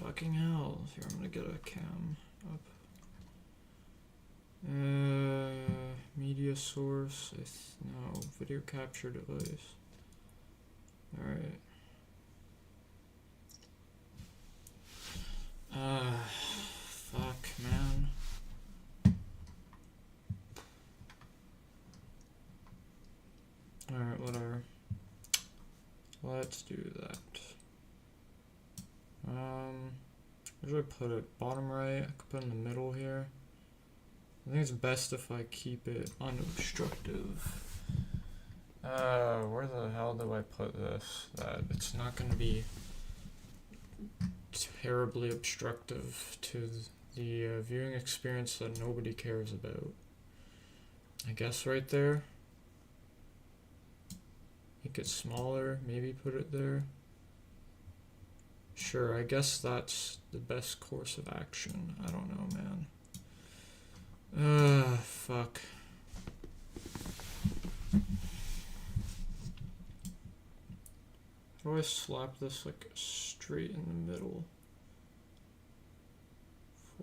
fucking hell. Here, I'm gonna get a cam up. Media source. No, video capture device. Alright. Fuck, man. Alright, whatever. Let's do that. Where do I put it? Bottom right? I could put it in the middle here. I think it's best if I keep it unobstructive. Where the hell do I put this? That it's not gonna be terribly obstructive to the viewing experience that nobody cares about. I guess right there. Make it smaller, maybe put it there. Sure, I guess that's the best course of action. I don't know, man. Fuck. How do I slap this like straight in the middle?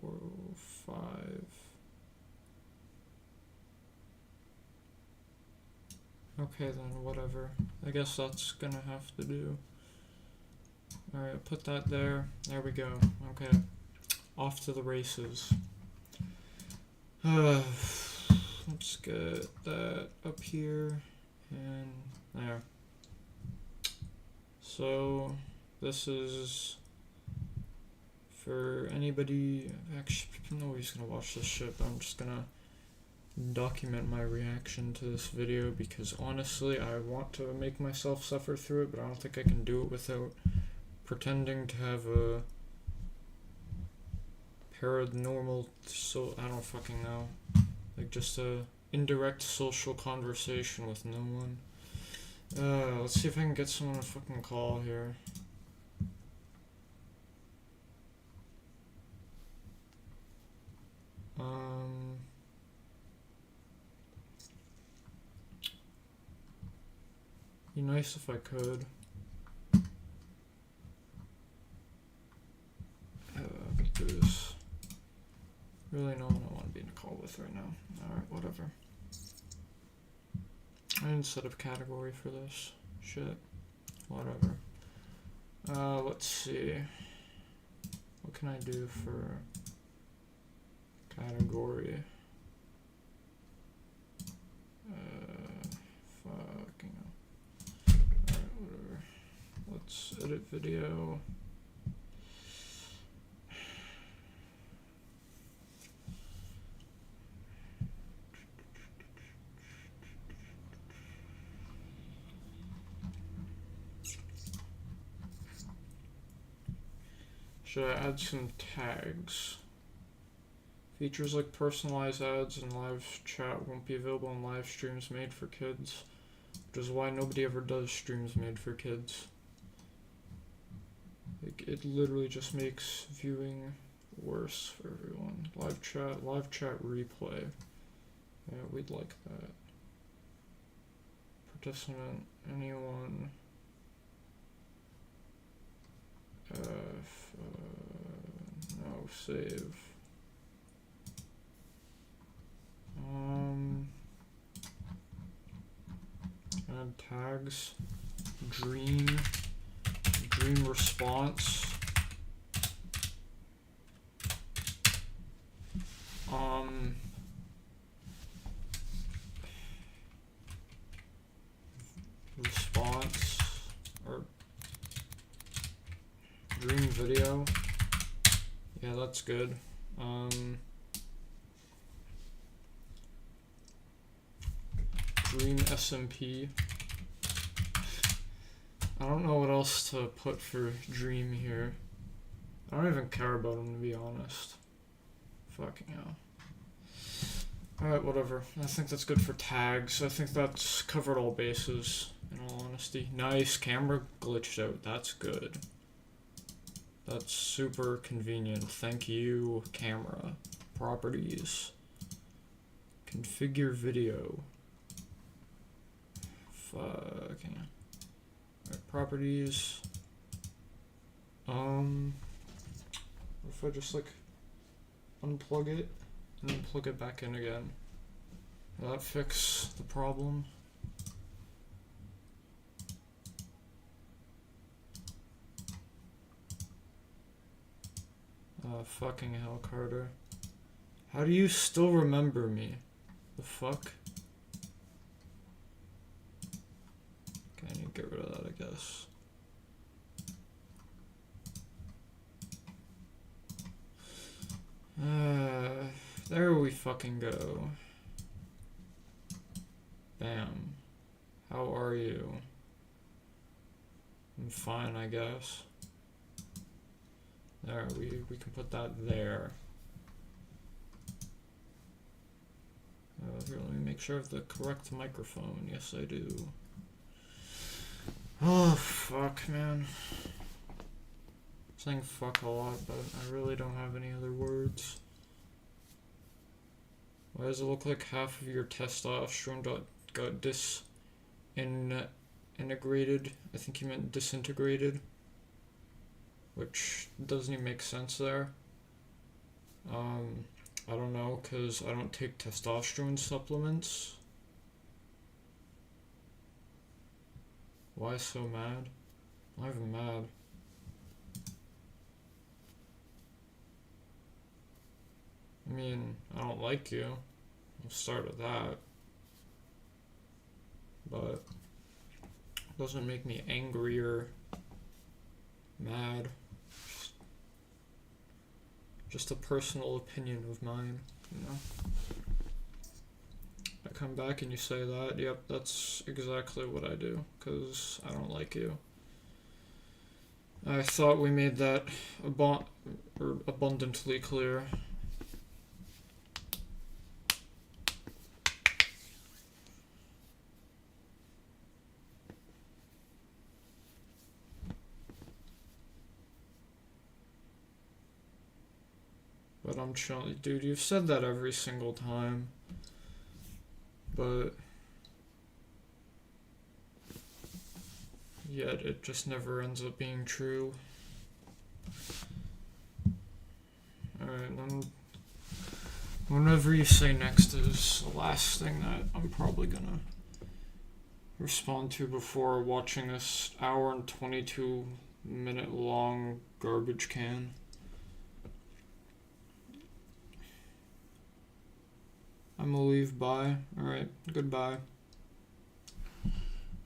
405. Okay then, whatever. I guess that's gonna have to do. Alright, put that there. There we go. Okay. Off to the races. Let's get that up here and there. So this is for anybody. Actually, nobody's gonna watch this shit, but I'm just gonna document my reaction to this video because honestly I want to make myself suffer through it, but I don't think I can do it without pretending to have a paranormal, so I don't fucking know, like just a indirect social conversation with no one. Let's see if I can get someone to fucking call here. Be nice if I could. Do this. Really no one I want to be in a call with right now. Alright, whatever. I didn't set up a category for this. Shit. Whatever. Let's see. What can I do for category? Fucking hell. Alright, whatever. Let's edit video. Should I add some tags? Features like personalized ads and live chat won't be available in live streams made for kids, which is why nobody ever does streams made for kids. Like, it literally just makes viewing worse for everyone. Live chat replay. Yeah, we'd like that. Participant, anyone. No, save. Add tags. Dream response. Response or dream video. Yeah, that's good. Dream SMP. I don't know what else to put for dream here. I don't even care about him, to be honest. Fucking hell. Alright, whatever. I think that's good for tags. I think that's covered all bases, in all honesty. Nice, camera glitched out. That's good. That's super convenient. Thank you, camera. Properties. Configure video. Fucking hell. Alright, properties. What if I just like unplug it and then plug it back in again? Will that fix the problem? Fucking hell, Carter. How do you still remember me? The fuck? Okay, I need to get rid of that, I guess. There we fucking go. Bam. How are you? I'm fine, I guess. There, we can put that there. Here, let me make sure I have the correct microphone. Yes, I do. Oh, fuck, man. I'm saying fuck a lot, but I really don't have any other words. Why does it look like half of your testosterone got disintegrated? I think you meant disintegrated. Which doesn't even make sense there. I don't know, because I don't take testosterone supplements. Why so mad? I'm not even mad. I mean, I don't like you. I'll start with that. But it doesn't make me angry or mad. Just a personal opinion of mine, you know? I come back and you say that, yep, that's exactly what I do, because I don't like you. I thought we made that abundantly clear. But I'm chilling. Dude, you've said that every single time. But yet it just never ends up being true. Alright, then whenever you say next is the last thing that I'm probably gonna respond to before watching this hour and 22-minute long garbage can. I'm gonna leave. Bye. Alright, goodbye.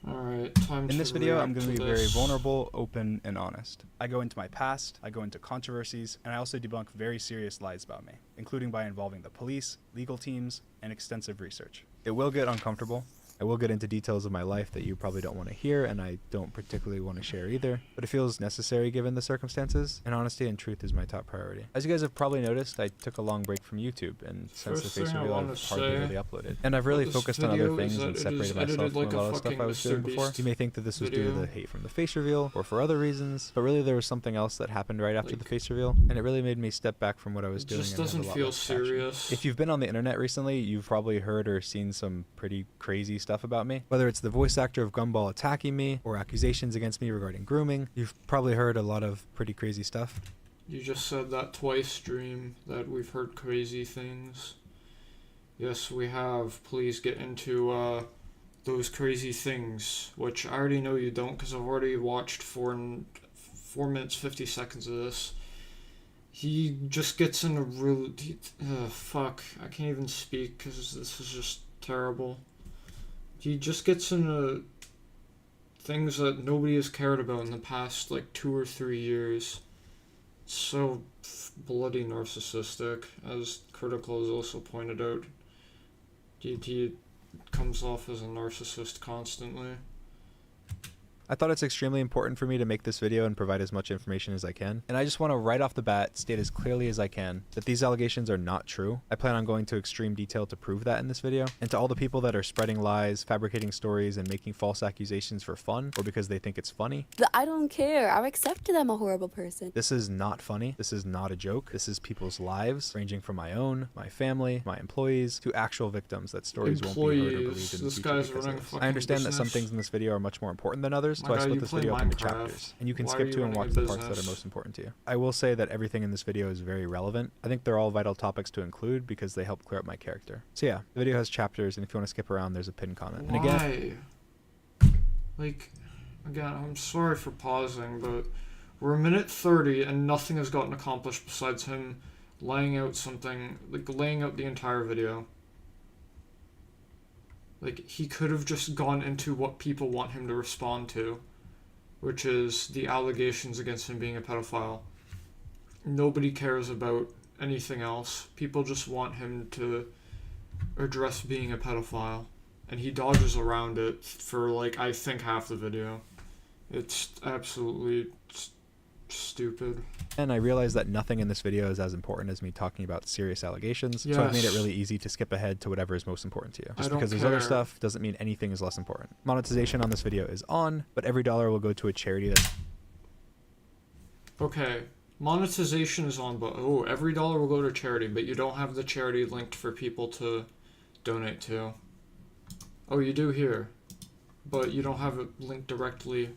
Alright, time to In this video, I'm react going to be this. very vulnerable, open, and honest. I go into my past, I go into controversies, and I also debunk very serious lies about me, including by involving the police, legal teams, and extensive research. It will get uncomfortable. I will get into details of my life that you probably don't want to hear, and I don't particularly want to share either, but it feels necessary given the circumstances, and honesty and truth is my top priority. As you guys have probably noticed, I took a long break from YouTube, and since the face reveal, I've hardly really uploaded. And I've really focused on other things and separated myself from a lot of stuff I was doing before. You may think that this was due to the hate from the face reveal, or for other reasons, but really there was something else that happened right after the face reveal, and it really made me step back from what I was doing. It just and have a doesn't lot feel less passion. serious. If you've been on the internet recently, you've probably heard or seen some pretty crazy stuff about me. Whether it's the voice actor of Gumball attacking me, or accusations against me regarding grooming, you've probably heard a lot of pretty crazy stuff. You just said that twice, Dream, that we've heard crazy things. Yes, we have. Please get into those crazy things, which I already know you don't, because I've already watched 4 minutes 50 seconds of this. He just gets in a real... fuck, I can't even speak, because this is just terrible. He just gets into things that nobody has cared about in the past, like, 2 or 3 years. So bloody narcissistic, as Critical has also pointed out. He comes off as a narcissist constantly. I thought it's extremely important for me to make this video and provide as much information as I can. And I just want to right off the bat state as clearly as I can that these allegations are not true. I plan on going to extreme detail to prove that in this video. And to all the people that are spreading lies, fabricating stories, and making false accusations for fun or because they think it's funny. I don't care. I accept that I'm a horrible person. This is not funny. This is not a joke. This is people's lives, ranging from my own, my family, my employees, to actual victims that stories won't be heard or believed in the future because of this. I understand that some things in this video are much more important than others, followers, so My I guy, split you this play video up into Minecraft. chapters, and you can Why are skip you to and running watch a the parts that are business? most important to you. I will say that everything in this video is very relevant. I think they're all vital topics to include because they help clear up my character. So yeah, the video has chapters, and if you want to skip around, there's a pinned comment. And again, Why? Like, again, I'm sorry for pausing, but we're a minute 30 and nothing has gotten accomplished besides him laying out something, like laying out the entire video. Like, he could have just gone into what people want him to respond to, which is the allegations against him being a pedophile. Nobody cares about anything else. People just want him to address being a pedophile. And he dodges around it for, like, I think half the video. It's absolutely stupid. and I realize that nothing in this video is as important as me talking about serious allegations, so I've made it Yes. really easy to skip ahead to whatever is most important to you. I Just don't because there's other care. stuff doesn't mean anything is less important. Monetization on this video is on, but every dollar will go to a charity that's Okay, monetization is on, but every dollar will go to charity, but you don't have the charity linked for people to donate to. Oh, you do here, but you don't have it linked directly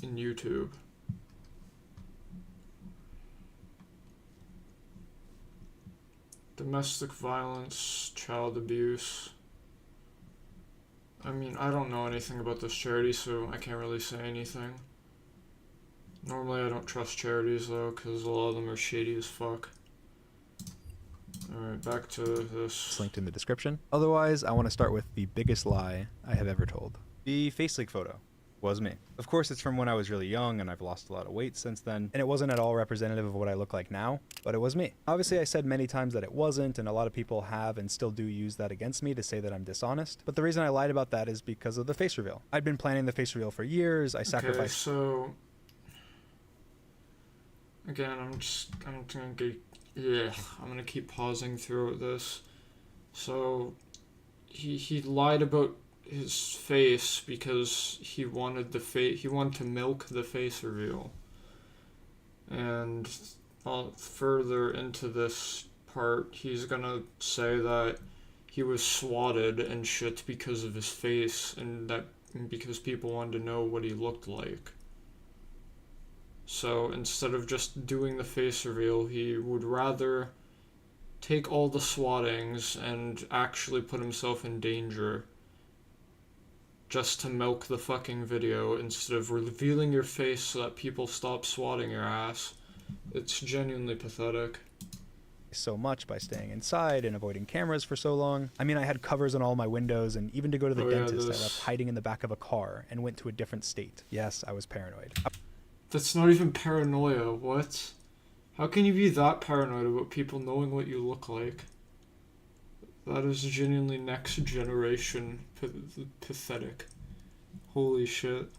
in YouTube. Domestic violence, child abuse. I mean, I don't know anything about this charity, so I can't really say anything. Normally I don't trust charities though, because a lot of them are shady as fuck. Alright, back to this. linked in the description. Otherwise, I want to start with the biggest lie I have ever told. The face leak photo was me. Of course, it's from when I was really young and I've lost a lot of weight since then, and it wasn't at all representative of what I look like now, but it was me. Obviously, I said many times that it wasn't, and a lot of people have and still do use that against me to say that I'm dishonest, but the reason I lied about that is because of the face reveal. I'd been planning the face reveal for years, I Okay, sacrificed so again, I'm gonna get, yeah, I'm gonna keep pausing throughout this. So he lied about his face because he wanted he wanted to milk the face reveal. And further into this part, he's gonna say that he was swatted and shit because of his face, and that because people wanted to know what he looked like. So instead of just doing the face reveal, he would rather take all the swattings and actually put himself in danger just to milk the fucking video instead of revealing your face so that people stop swatting your ass. It's genuinely pathetic. so much by staying inside and avoiding cameras for so long. I mean, I had covers on all my windows, and even to go to the Oh, yeah, dentist, I this. left hiding in the back of a car and went to a different state. Yes, I was paranoid. That's not even paranoia, what? How can you be that paranoid about people knowing what you look like? That is genuinely next generation pathetic. Holy shit.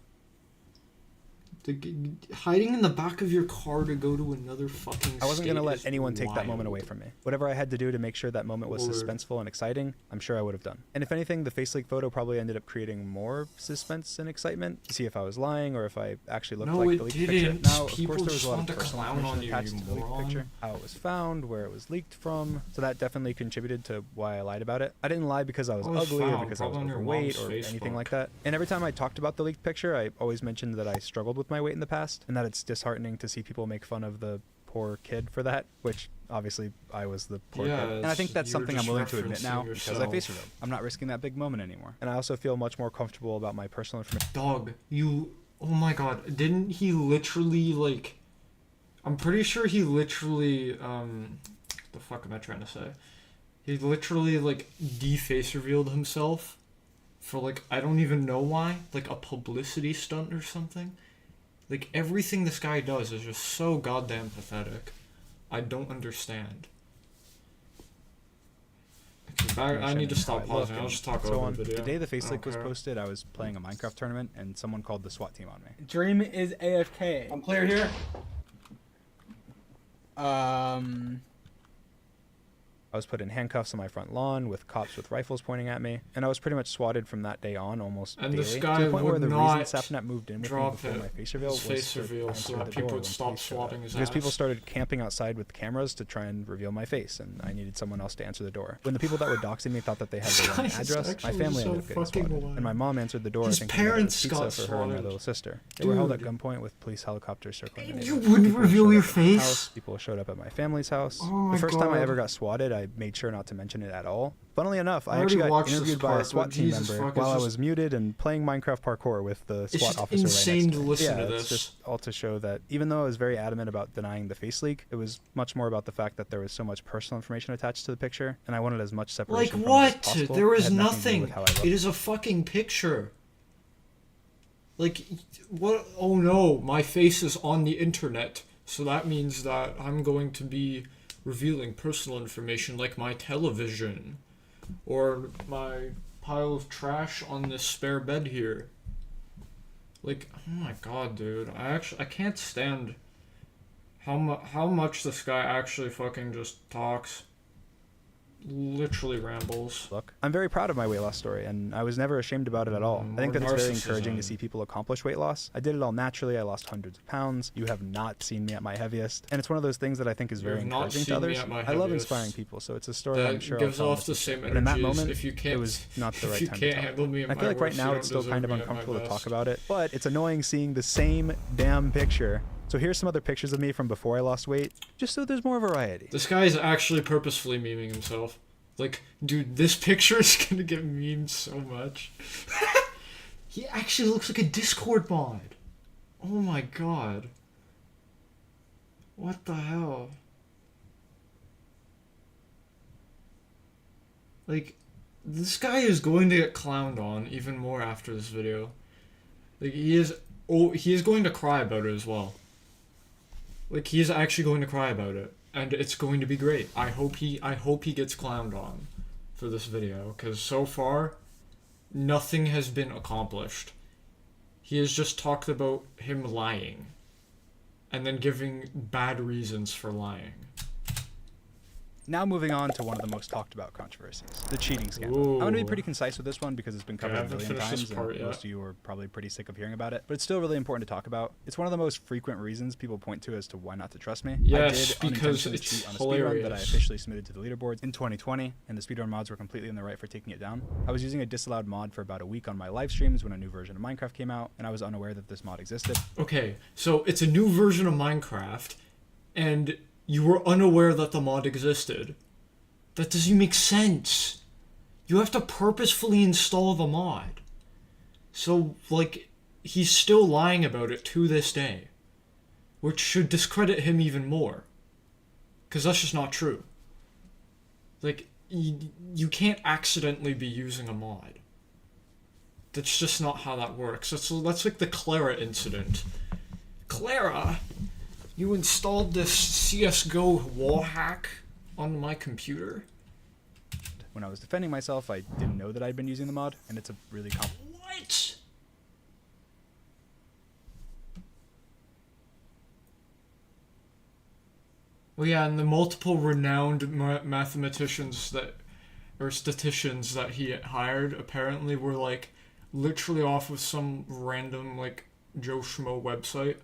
Hiding in the back of your car to go to another fucking I wasn't going to state let is anyone take that moment wild. away from me. Whatever I had to do to make sure that moment was Lord. suspenseful and exciting, I'm sure I would have done. And if anything, the face leak photo probably ended up creating more suspense and excitement to see if I was lying or if I actually looked No, like it the leaked picture. didn't. Now, of People course, there was just a lot of want to personal clown information on you, attached you to the leaked moron. picture, how it was found, where it was leaked from, so that definitely contributed to why I lied about it. I didn't lie because I was It was ugly or found, because I was probably on your overweight mom's or anything Facebook. like that. And every time I talked about the leaked picture, I always mentioned that I struggled with my weight in the past and that it's disheartening to see people make fun of the poor kid for that, which obviously I was the poor Yeah, kid. And I think that's you're something I'm just willing to admit now referencing because I face yourself. revealed. I'm not risking that big moment anymore. And I also feel much more comfortable about my personal information. Dog, you. Oh my god. Didn't he literally, like. I'm pretty sure he literally. The fuck am I trying to say? He literally, like, deface revealed himself for, like, I don't even know why. Like, a publicity stunt or something. Like, everything this guy does is just so goddamn pathetic. I don't understand. Okay, I need to and stop how I look pausing. I'll and just talk so over on. the video. The day the face I leak don't was care. posted, I was playing a Minecraft tournament and someone called the SWAT team on me. Dream is AFK. I'm clear here. I was put in handcuffs on my front lawn with cops with rifles pointing at me, and I was pretty much swatted from that day on almost And daily. this To guy the point where would the not reason Sapnet moved in with me drop before my face reveal his was face to reveal answer so the that door people when would stop police showed up. swatting his Because people ass. started camping outside with cameras to try and reveal my face, and I needed someone else to answer the door. When the people that were doxing me thought that they had the wrong This guy's address, my actually family so ended up getting fucking swatted, wild. and my mom answered the door His thinking that it parents was got pizza for her and my swatted. little sister. They were held at Dude. gunpoint with police helicopters circling the You neighborhood. wouldn't People reveal showed your up at my face? house. People showed up at my family's house. Oh my The first time I God. ever got swatted, I made sure not to mention it at all. Funnily enough, I I already actually got watched this interviewed by part, a SWAT but team Jesus member fuck, it's while I just- was muted and playing Minecraft parkour with the It's SWAT just officer insane right next to me. listen Yeah, to it's this. just all to show that even though I was very adamant about denying the face leak, it was much more about the fact that there was so much personal information attached to the picture, and I wanted as much Like separation from it as what? possible. There It is had nothing to do nothing. with how I looked. It is a fucking picture. Like, what? Oh no, my face is on the internet. So that means that I'm going to be revealing personal information like my television. Or my pile of trash on this spare bed here. Like, oh my god, dude. I can't stand how much this guy actually fucking just talks. Literally rambles. Look, I'm very proud of my weight loss story, and I was never ashamed about it at all. I think that More it's very encouraging to narcissism. see people accomplish weight loss. I did it all naturally. I lost hundreds of pounds. You have not seen me at my heaviest, and it's one of those things that I think is You very have not encouraging to seen me others. at my I love heaviest. inspiring people, so it's a story I'm That sure gives I'll tell in off the future. same But in that energies. moment, If you can't, it was not the if right you time can't to talk. handle me at I my feel like right worst, now you it's don't still kind of deserve me at my uncomfortable to talk best. about it, but it's annoying seeing the same damn picture. So here's some other pictures of me from before I lost weight, just so there's more variety. This guy is actually purposefully memeing himself. Like, dude, this picture is gonna get memed so much. He actually looks like a Discord mod. Oh my god. What the hell? Like, this guy is going to get clowned on even more after this video. Like, he is going to cry about it as well. Like, he is actually going to cry about it. And it's going to be great. I hope he gets clowned on for this video, because so far nothing has been accomplished. He has just talked about him lying and then giving bad reasons for lying. Now moving on to one of the most talked about controversies, the cheating scandal. I'm going to be Ooh. pretty concise with this one because it's been covered I a haven't million finished this times part and yet. most of you are probably pretty sick of hearing about it, but it's still really important to talk about. It's one of the most frequent reasons people point to as to why not to trust me. Yes, I did because unintentionally it's cheat on a speedrun that I hilarious. officially submitted to the leaderboards in 2020, and the speedrun mods were completely in the right for taking it down. I was using a disallowed mod for about a week on my live streams when a new version of Minecraft came out, and I was unaware that this mod existed. Okay, so it's a new version of Minecraft, and you were unaware that the mod existed. That doesn't make sense. You have to purposefully install the mod. So, like, he's still lying about it to this day. Which should discredit him even more. Because that's just not true. Like, you can't accidentally be using a mod. That's just not how that works. That's like the Clara incident. Clara, you installed this CSGO wall hack on my computer? When I was defending myself, I didn't know that I'd been using the mod, and it's a really What? Well, yeah, and the multiple renowned mathematicians that, or statisticians that he hired apparently were like literally off of some random like Joe Schmo website.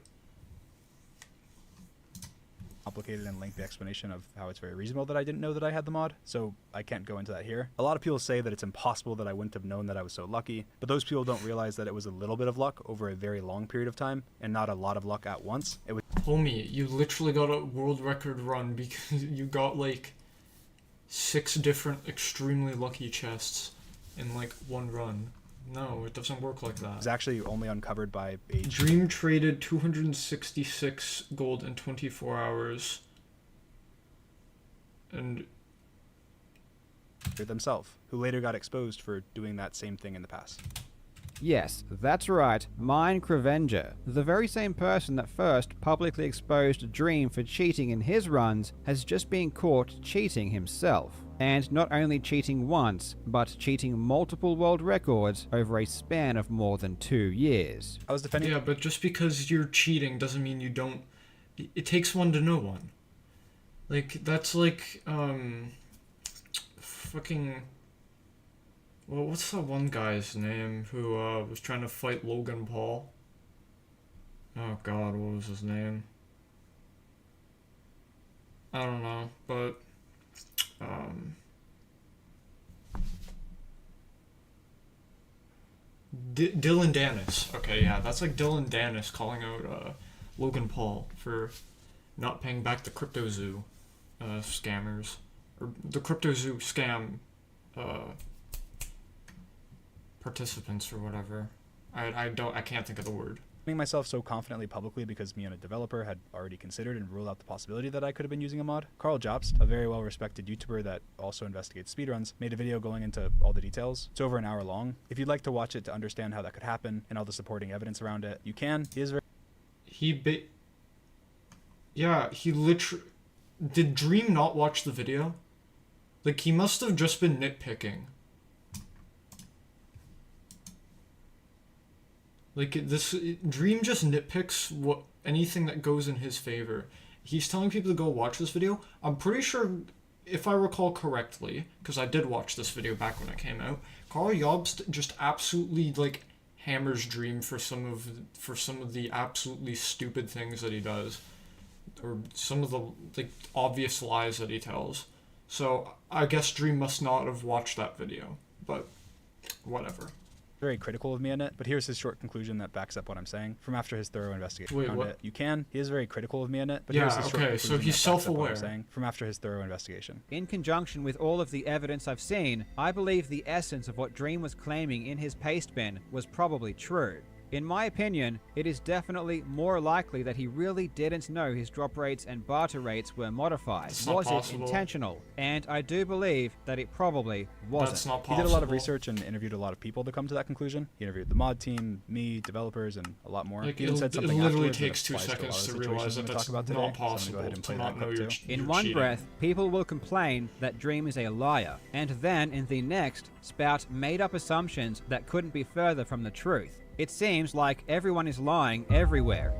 complicated and lengthy explanation of how it's very reasonable that I didn't know that I had the mod, so I can't go into that here. A lot of people say that it's impossible that I wouldn't have known that I was so lucky, but those people don't realize that it was a little bit of luck over a very long period of time, and not a lot of luck at once. It was Homie, you literally got a world record run because you got like 6 different extremely lucky chests in like one run. No, it doesn't work like that. actually only uncovered by a Dream traded 266 gold in 24 hours. And themselves, who later got exposed for doing that same thing in the past. Yes, that's right, Minecravenger. The very same person that first publicly exposed Dream for cheating in his runs has just been caught cheating himself. And not only cheating once, but cheating multiple world records over a span of more than 2 years. I was defending yeah, but just because you're cheating doesn't mean you don't. It takes one to know one. Like, that's like, fucking. Well, what's that one guy's name who was trying to fight Logan Paul? Oh God, what was his name? I don't know, but Dylan Dennis. Okay, yeah, that's like Dylan Dennis calling out Logan Paul for not paying back the CryptoZoo scammers, or the CryptoZoo scam participants or whatever. I can't think of the word. Naming myself so confidently publicly because me and a developer had already considered and ruled out the possibility that I could have been using a mod. Carl Jobst, a very well-respected YouTuber that also investigates speedruns, made a video going into all the details. It's over an hour long. If you'd like to watch it to understand how that could happen and all the supporting evidence around it, you can. He is very... Yeah, he literally... Did Dream not watch the video? Like, he must have just been nitpicking. Like, Dream just nitpicks anything that goes in his favor. He's telling people to go watch this video. I'm pretty sure, if I recall correctly, because I did watch this video back when it came out, Carl Jobst just absolutely, like, hammers Dream for some of the absolutely stupid things that he does. Or some of the, like, obvious lies that he tells. So, I guess Dream must not have watched that video. But, whatever. Very critical of me in it, but here's his short conclusion that backs up what I'm saying from after his thorough investigation. Wait, around what? it. You can. He is very critical of me in it, but Yeah, here's his short okay, so conclusion he's that backs up what self-aware. I'm saying from after his thorough investigation. In conjunction with all of the evidence I've seen, I believe the essence of what Dream was claiming in his paste bin was probably true. In my opinion, it is definitely more likely that he really didn't know his drop rates and barter rates were modified. That's not Was it possible. intentional? And I do believe that it probably wasn't. That's not He possible. did a lot of research and interviewed a lot of people to come to that conclusion. He interviewed the mod team, me, developers, and a lot more. Like, He even said it something literally afterwards that takes 2 applies to a lot seconds of to the realize situations that I'm gonna that's talk about today, not so I'm gonna possible go ahead and to play not that know clip you're, too. In you're one cheating. breath, people will complain that Dream is a liar, and then in the next, spout made-up assumptions that couldn't be further from the truth. It seems like everyone is lying everywhere.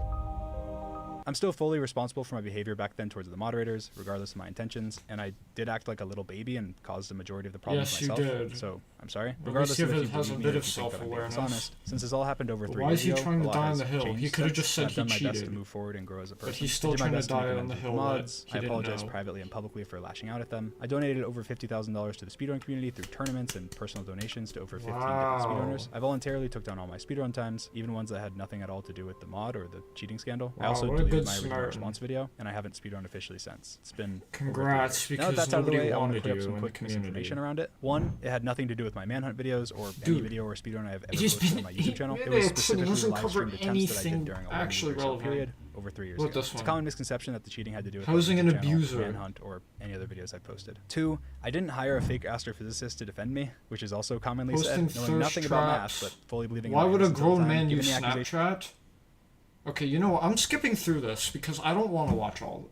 I'm still fully responsible for my behavior back then towards the moderators, regardless of my intentions, and I did act like a little baby and caused the majority of the problems Yes, you myself. did. So I'm sorry. At Regardless least of he if you has a believe me bit or of if you think that I'm being self-awareness. dishonest, since this all happened over 3 Why years is he ago, trying a to lot die on has the hill? changed He could have since, just said and he I've done my best to cheated. move forward and grow as a person. he's still I did my trying to best die make on amends the with hill mods. that he I didn't apologize know. privately and publicly for lashing out at them. I donated over $50,000 to the speedrun community through tournaments and personal donations to over 15 different Wow. speedrunners. I voluntarily took down all my speedrun times, even ones that had nothing at all to do with the mod or the cheating scandal. I Wow, also what a deleted good my original Samaritan. response video, and I haven't speedrun officially since. It's been over 3 Congrats, years. Now that because that's out of the nobody way, I want to wanted clear up you some in the quick community. misinformation around it. One, it had nothing to do with my manhunt videos or any Dude, video or speedrun I have ever he's posted been- on my he YouTube channel. It admits was and he specifically doesn't live cover streamed attempts that I anything did during a actually 1 year relevant. period over 3 years What ago. this It's a one? common misconception that the cheating had to do with Housing my an YouTube channel, abuser. manhunt, or any other videos I posted. 2, I didn't hire a fake astrophysicist to defend me, which is also commonly Posting said, knowing thirst nothing about math, traps. but fully believing Why in my would a innocence all the grown time, man given use the accusation- Snapchat? Okay, you know what? I'm skipping through this because I don't want to watch all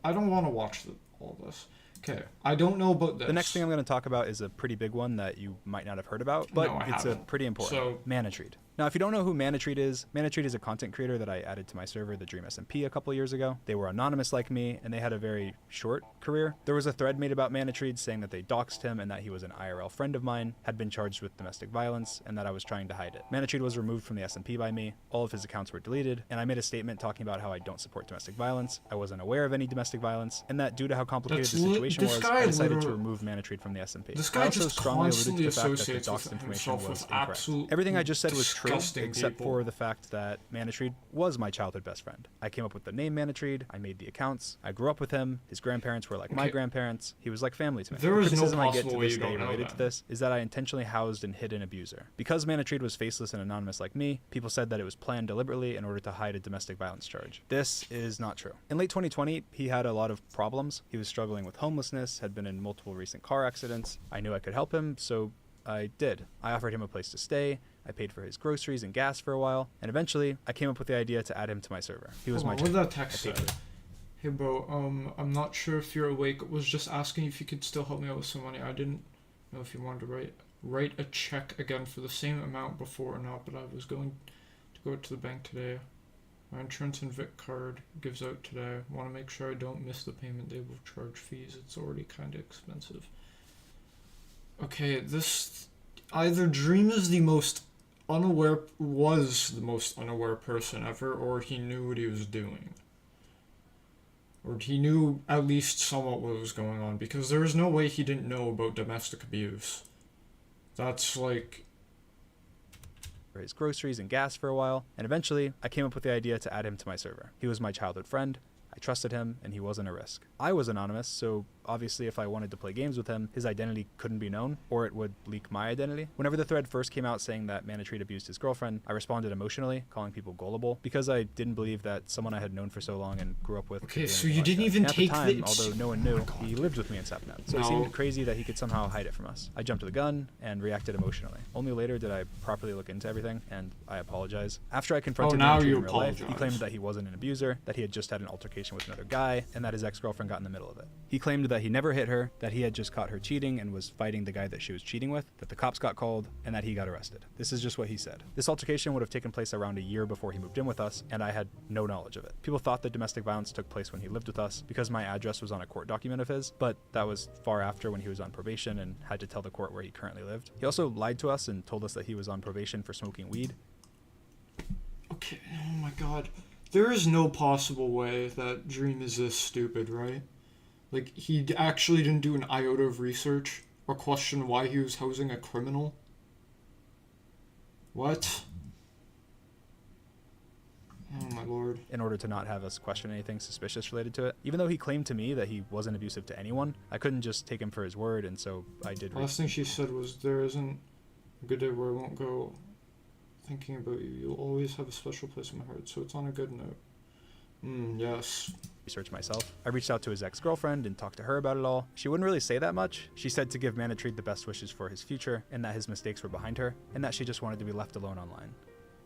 this. Okay, I don't know about this. The next thing I'm going to talk about is a pretty big one that you might not have heard about, but No, I it's haven't. pretty important. So- Manatreed. Now, if you don't know who Manatreed is a content creator that I added to my server, the Dream SMP, a couple years ago. They were anonymous like me, and they had a very short career. There was a thread made about Manatreed saying that they doxed him and that he was an IRL friend of mine, had been charged with domestic violence, and that I was trying to hide it. Manatreed was removed from the SMP by me, all of his accounts were deleted, and I made a statement talking about how I don't support domestic violence, I wasn't aware of any domestic violence, and that due to how complicated the situation this was, guy I decided to literally- remove Manatreed from the SMP. This I guy also just strongly alluded to constantly the fact that the associates doxed with information himself was with incorrect. absolute Everything I just said was true, disgusting except people. for the fact that Manatreed was my childhood best friend. I came up with the name Manatreed, I made the accounts, I grew up with him, his grandparents were like my Okay. grandparents, he was like family to me. There The is no criticism I get possible to way this you day don't know related to that. this is that I intentionally housed and hid an abuser. Because Manatreed was faceless and anonymous like me, people said that it was planned deliberately in order to hide a domestic violence charge. This is not true. In late 2020, he had a lot of problems. He was struggling with homelessness, had been in multiple recent car accidents. I knew I could help him, so I did. I offered him a place to stay, I paid for his groceries and gas for a while, and eventually, I came up with the idea to add him to my server. He was my What did champion. that text I paid say? for it. Hey bro, I'm not sure if you're awake. Was just asking if you could still help me out with some money. I didn't know if you wanted to write a check again for the same amount before or not, but I was going to go to the bank today. My insurance and Vic card gives out today. Want to make sure I don't miss the payment. They will charge fees. It's already kind of expensive. Okay, this either Dream is the most was the most unaware person ever, or he knew what he was doing. Or he knew at least somewhat what was going on, because there is no way he didn't know about domestic abuse. That's like... for his groceries and gas for a while, and eventually I came up with the idea to add him to my server. He was my childhood friend, I trusted him, and he wasn't a risk. I was anonymous, so obviously if I wanted to play games with him, his identity couldn't be known, or it would leak my identity. Whenever the thread first came out saying that Manatreat abused his girlfriend, I responded emotionally, calling people gullible, because I didn't believe that someone I had known for so long and grew up with... Okay, could be so any you like didn't that. even And at take the time, the... although no one knew, he lived with me in Sapnap, so it No. seemed crazy that he could somehow hide it from us. I jumped to the gun and reacted emotionally. Only later did I properly look into everything, and I apologize. After I confronted now Manatreat you in real life, he apologize. claimed that he wasn't an abuser, that he had just had an altercation with another guy, and that his ex-girlfriend got in the middle of it. He claimed that he never hit her, that he had just caught her cheating and was fighting the guy that she was cheating with, that the cops got called, and that he got arrested. This is just what he said. This altercation would have taken place around a year before he moved in with us, and I had no knowledge of it. People thought that domestic violence took place when he lived with us because my address was on a court document of his, but that was far after when he was on probation and had to tell the court where he currently lived. He also lied to us and told us that he was on probation for smoking weed. Okay, oh my god. There is no possible way that Dream is this stupid, right? Like, he actually didn't do an iota of research or question why he was housing a criminal? What? Oh my lord. In order to not have us question anything suspicious related to it. Even though he claimed to me that he wasn't abusive to anyone, I couldn't just take him for his word, and so I did. Last thing she said was, there isn't a good day where I won't go thinking about you. You'll always have a special place in my heart, so it's on a good note. Yes. Research myself. I reached out to his ex-girlfriend and talked to her about it all. She wouldn't really say that much. She said to give Manatreat the best wishes for his future, and that his mistakes were behind her, and that she just wanted to be left alone online.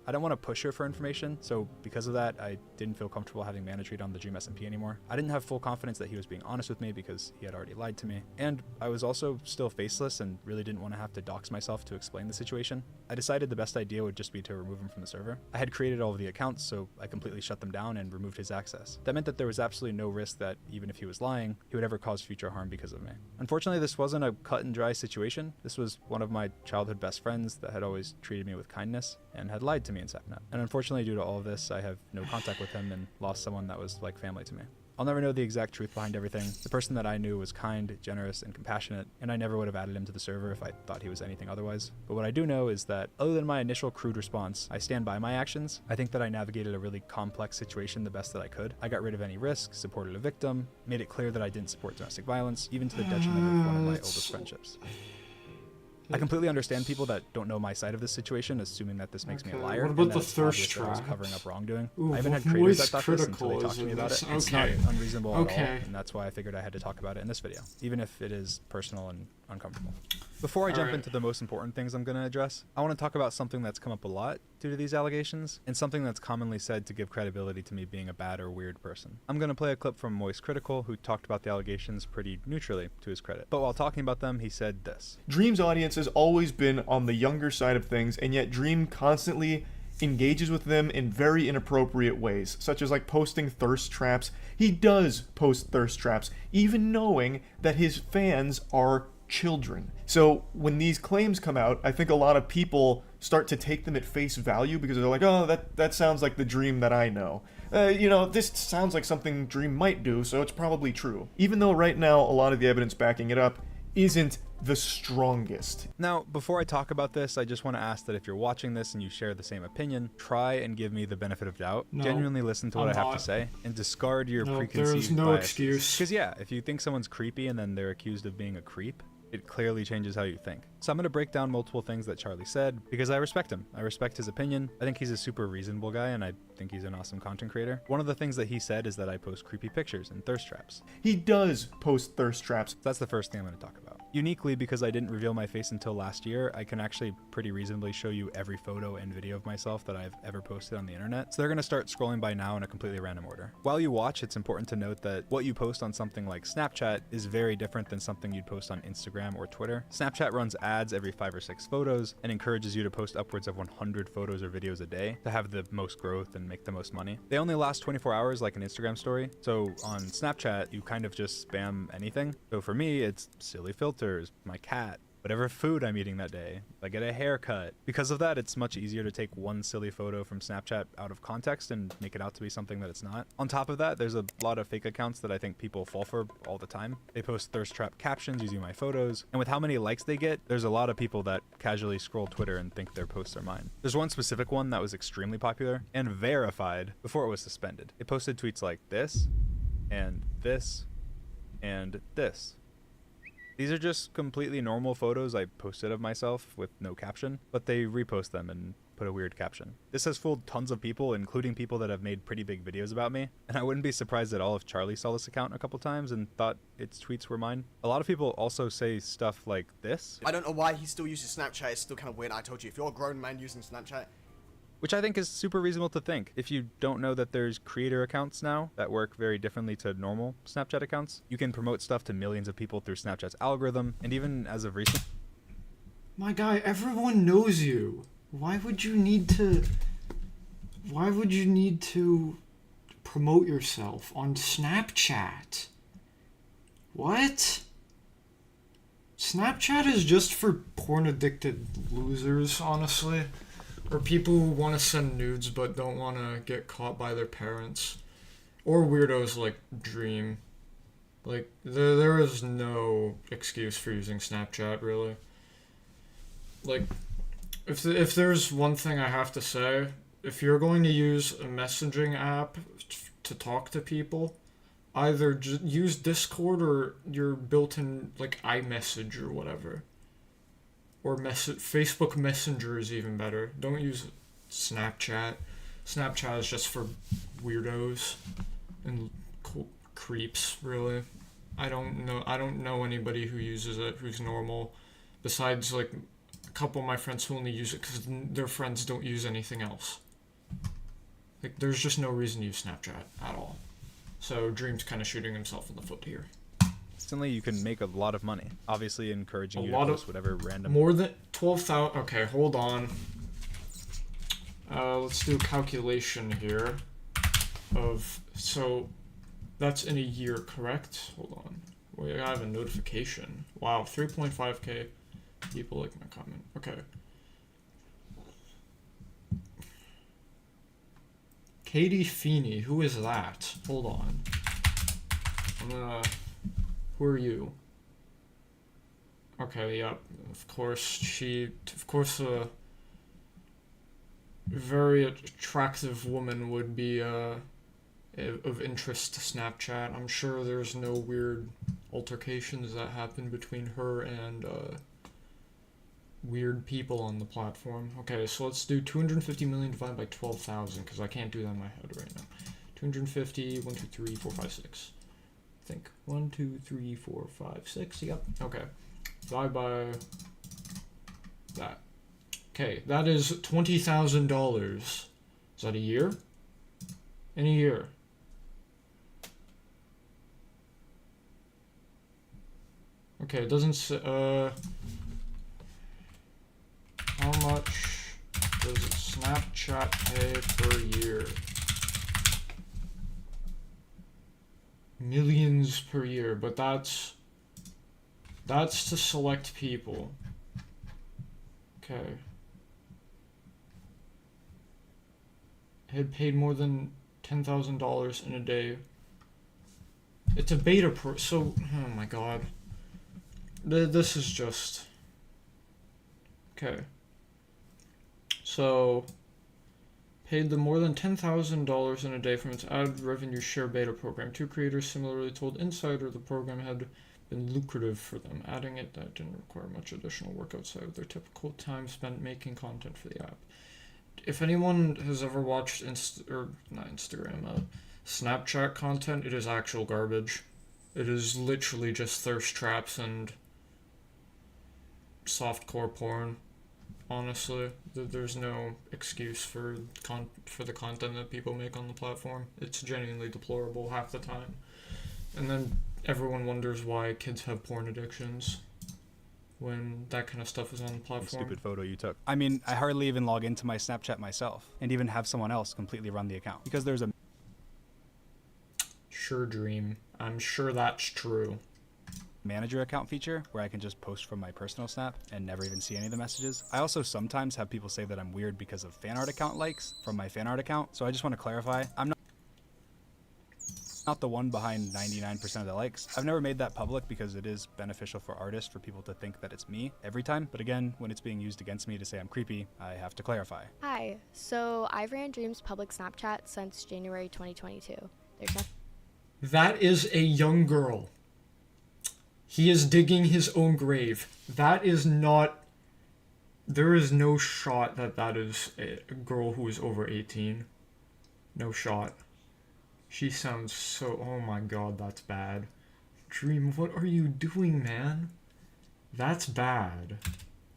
I don't want to push her for information, so because of that, I didn't feel comfortable having Manatreat on the Dream SMP anymore. I didn't have full confidence that he was being honest with me because he had already lied to me, and I was also still faceless and really didn't want to have to dox myself to explain the situation. I decided the best idea would just be to remove him from the server. I had created all of the accounts, so I completely shut them down and removed his access. That meant that there was absolutely no risk that, even if he was lying, he would ever cause future harm because of me. Unfortunately, this wasn't a cut and dry situation. This was one of my childhood best friends that had always treated me with kindness and had lied to me in Sapnap. And unfortunately, due to all of this, I have no contact with him and lost someone that was like family to me. I'll never know the exact truth behind everything. The person that I knew was kind, generous, and compassionate, and I never would have added him to the server if I thought he was anything otherwise. But what I do know is that, other than my initial crude response, I stand by my actions. I think that I navigated a really complex situation the best that I could. I got rid of any risk, supported a victim, made it clear that I didn't support domestic violence, even to the detriment of one of my oldest friendships. I completely understand people that don't know my side of this situation, assuming that this makes me a Okay, liar. what about and that the it's thirst obvious that I was traps? covering up wrongdoing. Ooh, I even had voice creators that thought this until they critical talked to me is about it. this. It's not Okay. unreasonable at all, Okay. and that's why I figured I had to talk about it in this video, even if it is personal and uncomfortable. Before I jump Alright. into the most important things I'm going to address, I want to talk about something that's come up a lot due to these allegations, and something that's commonly said to give credibility to me being a bad or weird person. I'm going to play a clip from Moist Critical, who talked about the allegations pretty neutrally, to his credit. But while talking about them, he said this. Dream's audience has always been on the younger side of things, and yet Dream constantly engages with them in very inappropriate ways, such as like posting thirst traps. He does post thirst traps, even knowing that his fans are children. So when these claims come out, I think a lot of people start to take them at face value because they're like, oh, that sounds like the Dream that I know. This sounds like something Dream might do, so it's probably true. Even though right now a lot of the evidence backing it up isn't the strongest. Now, before I talk about this, I just want to ask that if you're watching this and you share the same opinion, try and give me the benefit of doubt. No, Genuinely listen to what I'm I have not. to say and discard your No, preconceived there is no biases. excuse. Because yeah, if you think someone's creepy and then they're accused of being a creep, it clearly changes how you think. So I'm going to break down multiple things that Charlie said because I respect him. I respect his opinion. I think he's a super reasonable guy and I think he's an awesome content creator. One of the things that he said is that I post creepy pictures and thirst traps. He does post thirst traps. That's the first thing I'm going to talk about. Uniquely, because I didn't reveal my face until last year, I can actually pretty reasonably show you every photo and video of myself that I've ever posted on the internet. So they're going to start scrolling by now in a completely random order. While you watch, it's important to note that what you post on something like Snapchat is very different than something you'd post on Instagram or Twitter. Snapchat runs ads every 5 or 6 photos and encourages you to post upwards of 100 photos or videos a day to have the most growth and make the most money. They only last 24 hours like an Instagram story. So on Snapchat, you kind of just spam anything. So for me, it's silly filters, my cat, whatever food I'm eating that day, if I get a haircut. Because of that, it's much easier to take one silly photo from Snapchat out of context and make it out to be something that it's not. On top of that, there's a lot of fake accounts that I think people fall for all the time. They post thirst trap captions using my photos, and with how many likes they get, there's a lot of people that casually scroll Twitter and think their posts are mine. There's one specific one that was extremely popular and verified before it was suspended. It posted tweets like this, and this, and this. These are just completely normal photos I posted of myself with no caption, but they repost them and put a weird caption. This has fooled tons of people, including people that have made pretty big videos about me, and I wouldn't be surprised at all if Charlie saw this account a couple times and thought its tweets were mine. A lot of people also say stuff like this, I don't know why he still uses Snapchat. It's still kind of weird. I told you, if you're a grown man using Snapchat, which I think is super reasonable to think. If you don't know that there's creator accounts now that work very differently to normal Snapchat accounts, you can promote stuff to millions of people through Snapchat's algorithm, and even as of recent... My guy, everyone knows you. Why would you need to promote yourself on Snapchat? What? Snapchat is just for porn addicted losers, honestly. Or people who want to send nudes but don't want to get caught by their parents. Or weirdos like Dream. Like, there is no excuse for using Snapchat, really. Like, if there's one thing I have to say, if you're going to use a messaging app to talk to people, either use Discord or your built-in, like, iMessage or whatever. Or Facebook Messenger is even better. Don't use Snapchat. Snapchat is just for weirdos and creeps, really. I don't know anybody who uses it who's normal, besides like a couple of my friends who only use it because their friends don't use anything else. Like, there's just no reason to use Snapchat at all. So Dream's kind of shooting himself in the foot here. Instantly, you can make a lot of money. Obviously, encouraging you to post whatever random... More than 12,000... Okay, hold on. Let's do a calculation here of... So, that's in a year, correct? Hold on. Wait, I have a notification. Wow, 3.5k people like my comment. Okay. Katie Feeney, who is that? Hold on. I'm gonna... Who are you? Okay, yep. Of course, a very attractive woman would be of interest to Snapchat. I'm sure there's no weird altercations that happen between her and weird people on the platform. Okay, so let's do 250 million divided by 12,000, because I can't do that in my head right now. 250, 1, 2, 3, 4, 5, 6. I think 1, 2, 3, 4, 5, 6. Yep. Okay. Divide by that. Okay, that is $20,000. Is that a year? In a year. Okay, it doesn't say. How much does Snapchat pay per year? Millions per year, but that's to select people. Okay. Had paid more than $10,000 in a day. It's a beta so, oh my god. This is just... Okay. So... Paid them more than $10,000 in a day from its ad revenue share beta program. Two creators similarly told Insider the program had been lucrative for them, adding it that didn't require much additional work outside of their typical time spent making content for the app. If anyone has ever watched Snapchat content, it is actual garbage. It is literally just thirst traps and softcore porn. Honestly, there's no excuse for the content that people make on the platform. It's genuinely deplorable half the time. And then everyone wonders why kids have porn addictions when that kind of stuff is on the platform. Stupid photo you took. I mean, I hardly even log into my Snapchat myself and even have someone else completely run the account because there's a... Sure, Dream. I'm sure that's true. manager account feature where I can just post from my personal snap and never even see any of the messages. I also sometimes have people say that I'm weird because of fan art account likes from my fan art account. So I just want to clarify, I'm not the one behind 99% of the likes. I've never made that public because it is beneficial for artists for people to think that it's me every time. But again, when it's being used against me to say I'm creepy, I have to clarify. Hi, so I've ran Dream's public Snapchat since January 2022. There's nothing. That is a young girl. He is digging his own grave. That is not... There is no shot that that is a girl who is over 18. No shot. She sounds so... Oh my god, that's bad. Dream, what are you doing, man? That's bad.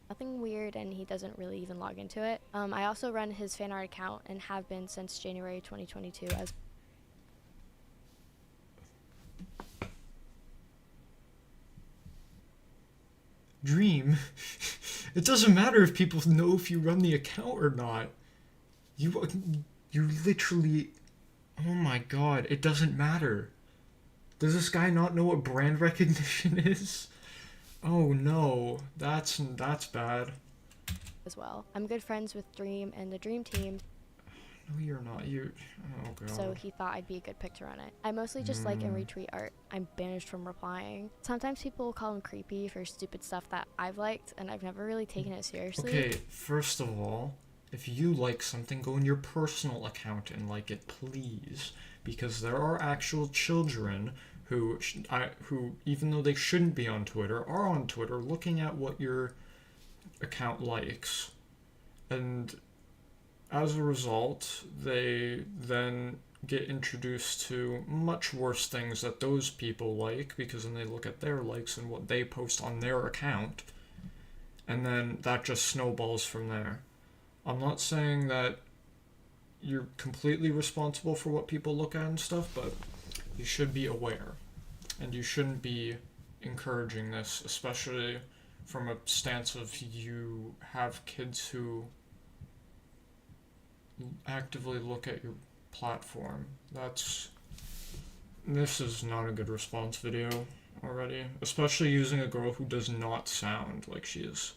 Nothing weird, and he doesn't really even log into it. I also run his fan art account and have been since January 2022 as Dream, it doesn't matter if people know if you run the account or not. You literally... Oh my god, it doesn't matter. Does this guy not know what brand recognition is? Oh no, that's bad. as well. I'm good friends with Dream and the Dream team, No, you're not. Oh god. so he thought I'd be a good pick to run it. I mostly just like and retweet art. I'm banished from replying. Sometimes people will call him creepy for stupid stuff that I've liked, and I've never really taken it seriously. Okay, first of all, if you like something, go in your personal account and like it, please. Because there are actual children who even though they shouldn't be on Twitter, are on Twitter looking at what your account likes. And as a result, they then get introduced to much worse things that those people like, because then they look at their likes and what they post on their account, and then that just snowballs from there. I'm not saying that you're completely responsible for what people look at and stuff, but you should be aware, and you shouldn't be encouraging this, especially from a stance of you have kids who actively look at your platform. This is not a good response video already, especially using a girl who does not sound like she is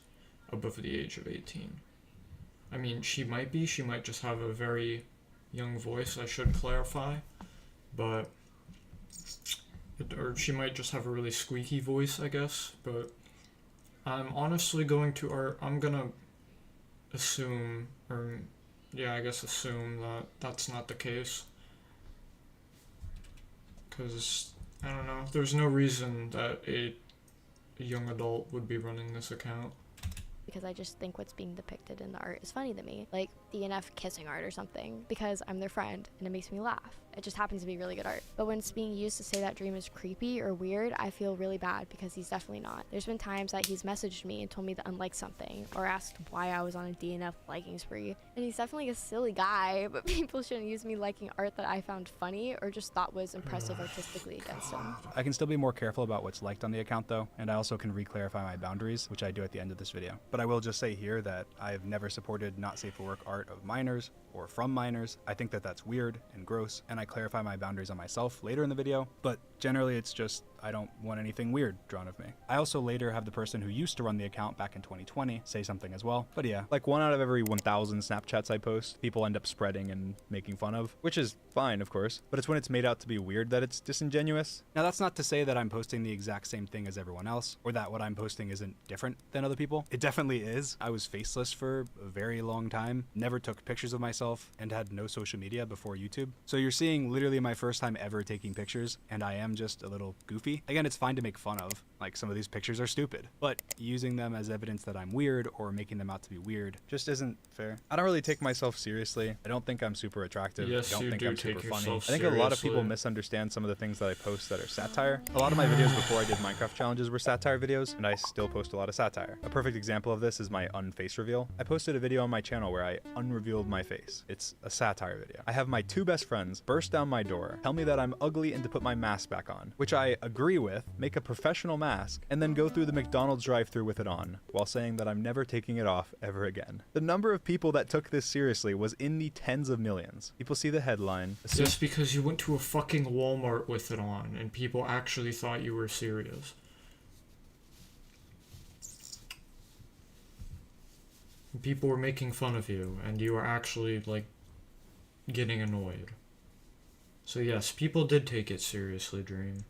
above the age of 18. I mean, she might just have a very young voice, I should clarify, but or she might just have a really squeaky voice, I guess, but I'm honestly going to I'm gonna assume, or yeah, I guess assume that that's not the case. Because, I don't know, there's no reason that a young adult would be running this account. Because I just think what's being depicted in the art is funny to me, like DNF kissing art or something, because I'm their friend and it makes me laugh. It just happens to be really good art. But when it's being used to say that Dream is creepy or weird, I feel really bad because he's definitely not. There's been times that he's messaged me and told me to unlike something, or asked why I was on a DNF liking spree. And he's definitely a silly guy, but people shouldn't use me liking art that I found funny or just thought was impressive artistically against him. I can still be more careful about what's liked on the account though, and I also can re-clarify my boundaries, which I do at the end of this video. But I will just say here that I have never supported not safe for work art of minors or from minors. I think that that's weird and gross, and I clarify my boundaries on myself later in the video, but generally it's just I don't want anything weird drawn of me. I also later have the person who used to run the account back in 2020 say something as well. But yeah, like 1 out of every 1,000 Snapchats I post, people end up spreading and making fun of, which is fine, of course, but it's when it's made out to be weird that it's disingenuous. Now that's not to say that I'm posting the exact same thing as everyone else, or that what I'm posting isn't different than other people. It definitely is. I was faceless for a very long time, never took pictures of myself, and had no social media before YouTube. So you're seeing literally my first time ever taking pictures, and I am just a little goofy. Again, it's fine to make fun of, like some of these pictures are stupid, but using them as evidence that I'm weird or making them out to be weird just isn't fair. I don't really take myself seriously. I don't think I'm super attractive. Yes, I don't you think do I'm take super funny. I yourself think a lot of people seriously. misunderstand some of the things that I post that are satire. A lot of my videos before I did Minecraft challenges were satire videos, and I still post a lot of satire. A perfect example of this is my unface reveal. I posted a video on my channel where I unrevealed my face. It's a satire video. I have my 2 best friends burst down my door, tell me that I'm ugly and to put my mask back on, which I agree with, make a professional mask, and then go through the McDonald's drive-thru with it on, while saying that I'm never taking it off ever again. The number of people that took this seriously was in the tens of millions. People see the headline, assume Just because you went to a fucking Walmart with it on and people actually thought you were serious. people were making fun of you, and you were actually, like, getting annoyed. So yes, people did take it seriously, Dream.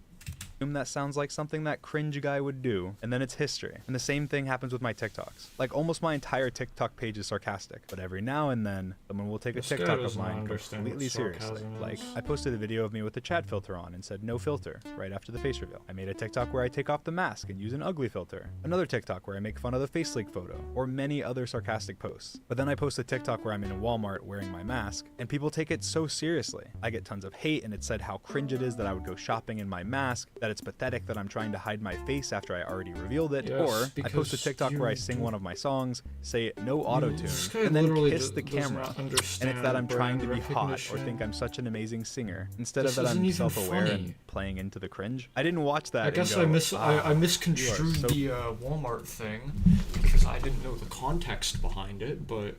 That sounds like something that cringe guy would do, and then it's history. And the same thing happens with my TikToks. Like, almost my entire TikTok page is sarcastic, but every now and then someone will take a This guy TikTok of doesn't mine understand what completely seriously. sarcasm Like, is. I posted a video of me with the chat filter on and said no filter right after the face reveal. I made a TikTok where I take off the mask and use an ugly filter. Another TikTok where I make fun of the face leak photo, or many other sarcastic posts. But then I post a TikTok where I'm in a Walmart wearing my mask, and people take it so seriously. I get tons of hate, and it said how cringe it is that I would go shopping in my mask, that it's pathetic that I'm trying to hide my face after I already revealed it, Yes, or I post a because TikTok where I you sing do- one of my songs, say no auto-tune, This guy and then literally kiss the does camera. not And it's that understand I'm trying to be brand hot or recognition. think I'm such an amazing singer, instead This of that isn't I'm even self-aware funny. and playing into the cringe. I didn't watch that. I guess and go, I "Ah, misconstrued so-" the Walmart thing because I didn't know the context behind it, but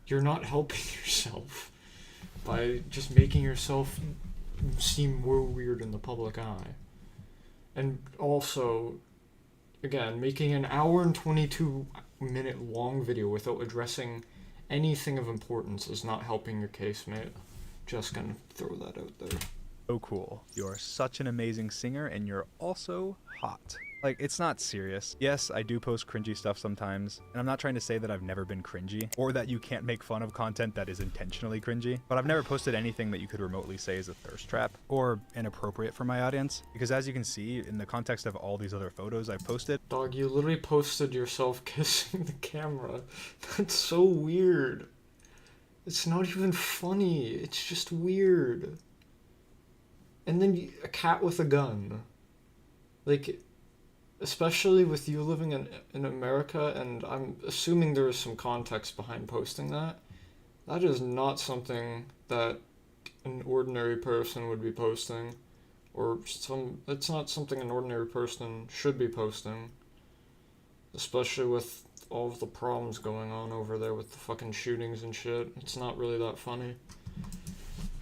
you're not helping yourself by just making yourself seem more weird in the public eye. And also, again, making an hour and 22-minute long video without addressing anything of importance is not helping your case, mate. Just gonna throw that out there. So cool. You're such an amazing singer, and you're also hot. Like, it's not serious. Yes, I do post cringy stuff sometimes, and I'm not trying to say that I've never been cringy, or that you can't make fun of content that is intentionally cringy, but I've never posted anything that you could remotely say is a thirst trap, or inappropriate for my audience, because as you can see, in the context of all these other photos I've posted, Dog, you literally posted yourself kissing the camera. That's so weird. It's not even funny. It's just weird. And then a cat with a gun. Like, especially with you living in America, and I'm assuming there is some context behind posting that. That is not something that an ordinary person would be posting. It's not something an ordinary person should be posting. Especially with all of the problems going on over there with the fucking shootings and shit. It's not really that funny.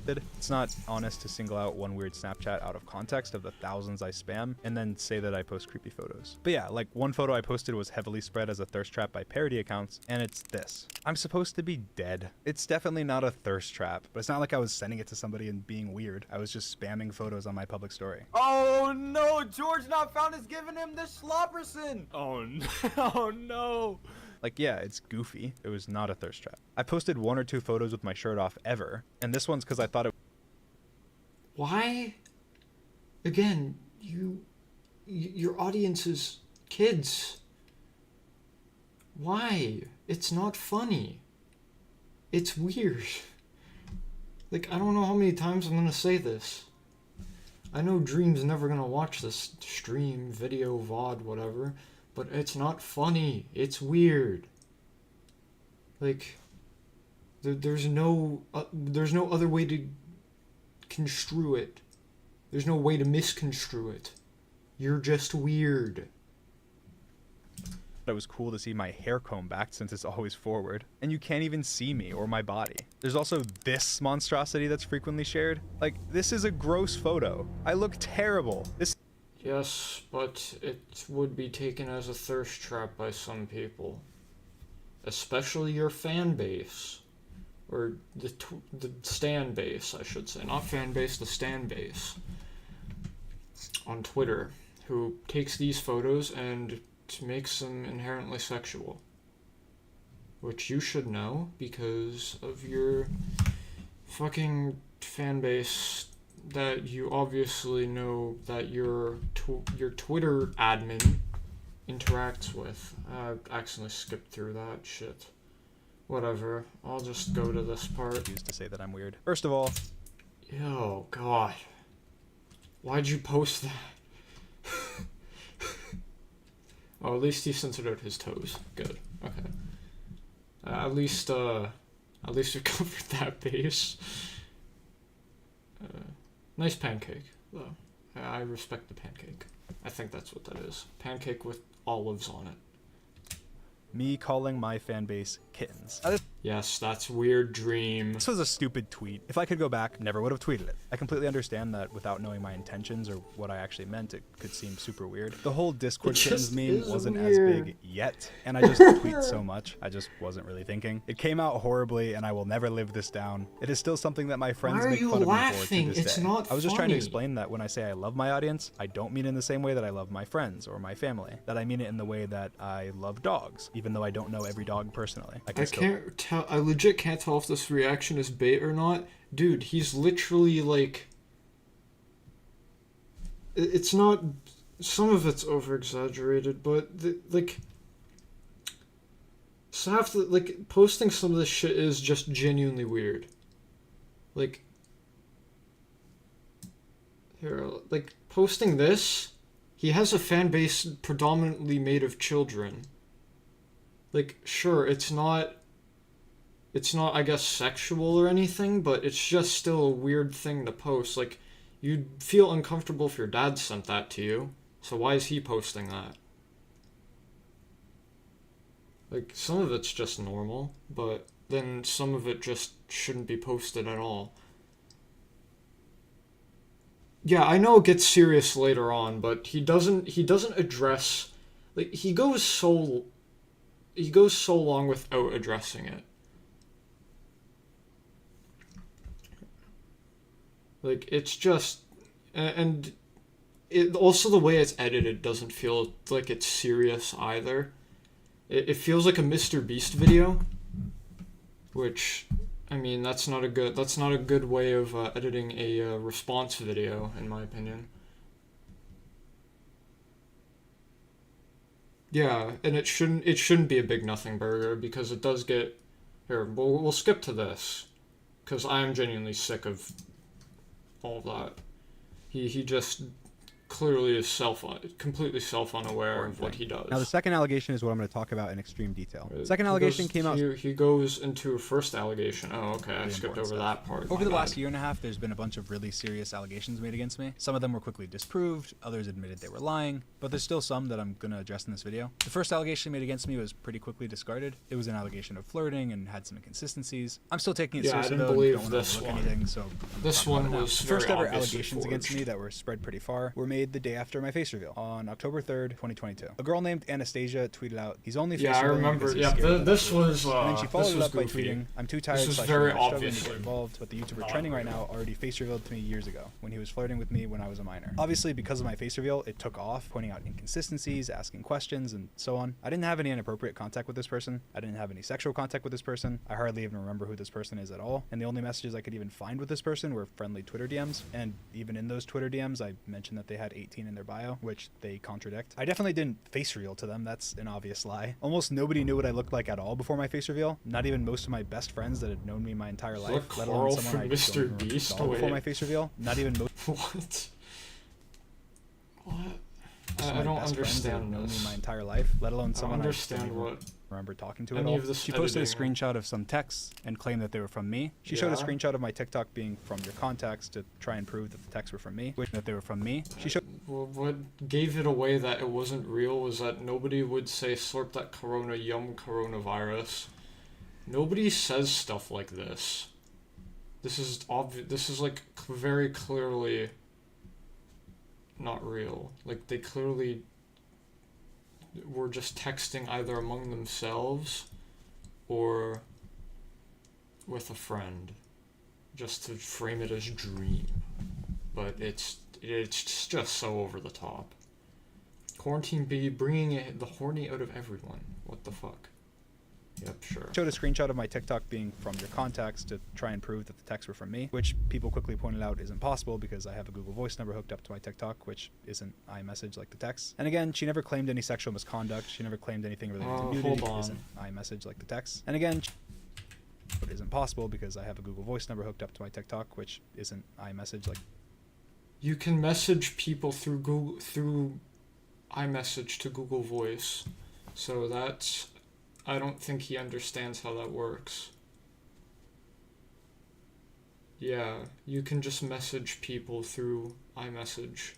it's not honest to single out one weird Snapchat out of context of the thousands I spam and then say that I post creepy photos. But yeah, like one photo I posted was heavily spread as a thirst trap by parody accounts, and it's this. I'm supposed to be dead. It's definitely not a thirst trap, but it's not like I was sending it to somebody and being weird. I was just spamming photos on my public story. Oh no, George Not Found is giving him the Slopperson. Oh no, oh no. Like, yeah, it's goofy. It was not a thirst trap. I posted 1 or 2 photos with my shirt off ever, and this one's because I thought it. Why? Again, your audience is kids. Why? It's not funny. It's weird. Like, I don't know how many times I'm gonna say this. I know Dream's never gonna watch this stream, video, VOD, whatever, but it's not funny. It's weird. Like, there's no other way to construe it. There's no way to misconstrue it. You're just weird. It was cool to see my hair comb back since it's always forward. And you can't even see me or my body. There's also this monstrosity that's frequently shared. Like, this is a gross photo. I look terrible. This. Yes, but it would be taken as a thirst trap by some people. Especially your fan base. Or the stan base, I should say. Not fan base, the stan base. On Twitter. Who takes these photos and makes them inherently sexual. Which you should know because of your fucking fan base that you obviously know that your Twitter admin interacts with. I accidentally skipped through that shit. Whatever. I'll just go to this part. Used to say that I'm weird. First of all, Yo, God. Why'd you post that? Oh, at least he censored out his toes. Good. Okay. At least we covered that base. Nice pancake, though. I respect the pancake. I think that's what that is. Pancake with olives on it. me calling my fan base kittens. Yes, that's weird, Dream. This was a stupid tweet. If I could go back, never would have tweeted it. I completely understand that without knowing my intentions or what I actually meant, it could seem super weird. The whole Discord It kittens just meme is wasn't weird. as big yet, and I just tweet so much. I just wasn't really thinking. It came out horribly, and I will never live this down. It is still something that my friends Why are make you fun of me for laughing? to this It's day. not I was just trying to funny. explain that when I say I love my audience, I don't mean in the same way that I love my friends or my family. That I mean it in the way that I love dogs, even though I don't know every dog personally. I can't tell. I legit can't tell if this reaction is bait or not. Dude, he's literally like. It's not. Some of it's over exaggerated, but like. So have to like posting some of this shit is just genuinely weird. Like. Here, like posting this, he has a fan base predominantly made of children. Like, sure, it's not, I guess, sexual or anything, but it's just still a weird thing to post. Like, you'd feel uncomfortable if your dad sent that to you, so why is he posting that? Like, some of it's just normal, but then some of it just shouldn't be posted at all. Yeah, I know it gets serious later on, but he doesn't address, like, he goes so long without addressing it. Like, it's just, and it also, the way it's edited doesn't feel like it's serious either. It feels like a Mr. Beast video, which, I mean, that's not a good way of editing a response video, in my opinion. Yeah, and it shouldn't be a big nothing burger, because it does get. Here, we'll skip to this, because I am genuinely sick of all of that. He just clearly is completely self-unaware of what he does. Now, the second allegation is what I'm going to talk about in extreme detail. Second allegation came out. He goes into a first allegation. Oh, okay, I skipped over that part. Over the last year and a half, there's been a bunch of really serious allegations made against me. Some of them were quickly disproved, others admitted they were lying, but there's still some that I'm going to address in this video. The first allegation made against me was pretty quickly discarded. It was an allegation of flirting and had some inconsistencies. I'm still taking it Yeah, I seriously didn't though, believe and don't want this to overlook one. anything, so This one was the first very ever obviously allegations against forged. me that were spread pretty far were made the day after my face reveal on October 3rd, 2022. A girl named Anastasia tweeted out, "He's only face Yeah, I revealing remember. because he's Yeah, scared of this other was. people." And then she This followed it was up by goofy. tweeting, "I'm too tired This was slash very struggling to obviously get involved, but the YouTuber not trending right real. now already face revealed to me years ago when he was flirting with me when I was a minor." Obviously, because of my face reveal, it took off, pointing out inconsistencies, asking questions, and so on. I didn't have any inappropriate contact with this person. I didn't have any sexual contact with this person. I hardly even remember who this person is at all. And the only messages I could even find with this person were friendly Twitter DMs. And even in those Twitter DMs, I mentioned that they had 18 in their bio, which they contradict. I definitely didn't face reveal to them. That's an obvious lie. Almost nobody knew what I looked like at all before my face reveal. Not even most of my best friends that had known me my entire Is life, that let alone Carl someone from I Mr. don't even Beast? saw before Wait. my face reveal. Not even most What? What? of I my don't best friends that had understand known me this. my entire life, let alone I don't someone I understand don't even what. remember talking to at any all. of this She posted a editing. screenshot of some texts and claimed that they were from me. She showed a Yeah. screenshot of my TikTok being from your contacts to try and prove that the texts were from me, which that they were from me. She showed Well, what gave it away that it wasn't real was that nobody would say "slurp that corona, yum coronavirus." Nobody says stuff like this. This is obvious. This is like very clearly not real. Like they clearly were just texting either among themselves or with a friend, just to frame it as dream. But it's just so over the top. Quarantine be bringing the horny out of everyone. What the fuck? Yep, sure. showed a screenshot of my TikTok being from your contacts to try and prove that the texts were from me, which people quickly pointed out is impossible because I have a Google Voice number hooked up to my TikTok, which isn't iMessage like the text. And again, she never claimed any sexual misconduct. She never claimed anything related to nudity. Hold on. Isn't iMessage like the text. And again, it isn't possible because I have a Google Voice number hooked up to my TikTok, which isn't iMessage like. You can message people through iMessage to Google Voice. So that's I don't think he understands how that works. Yeah, you can just message people through iMessage.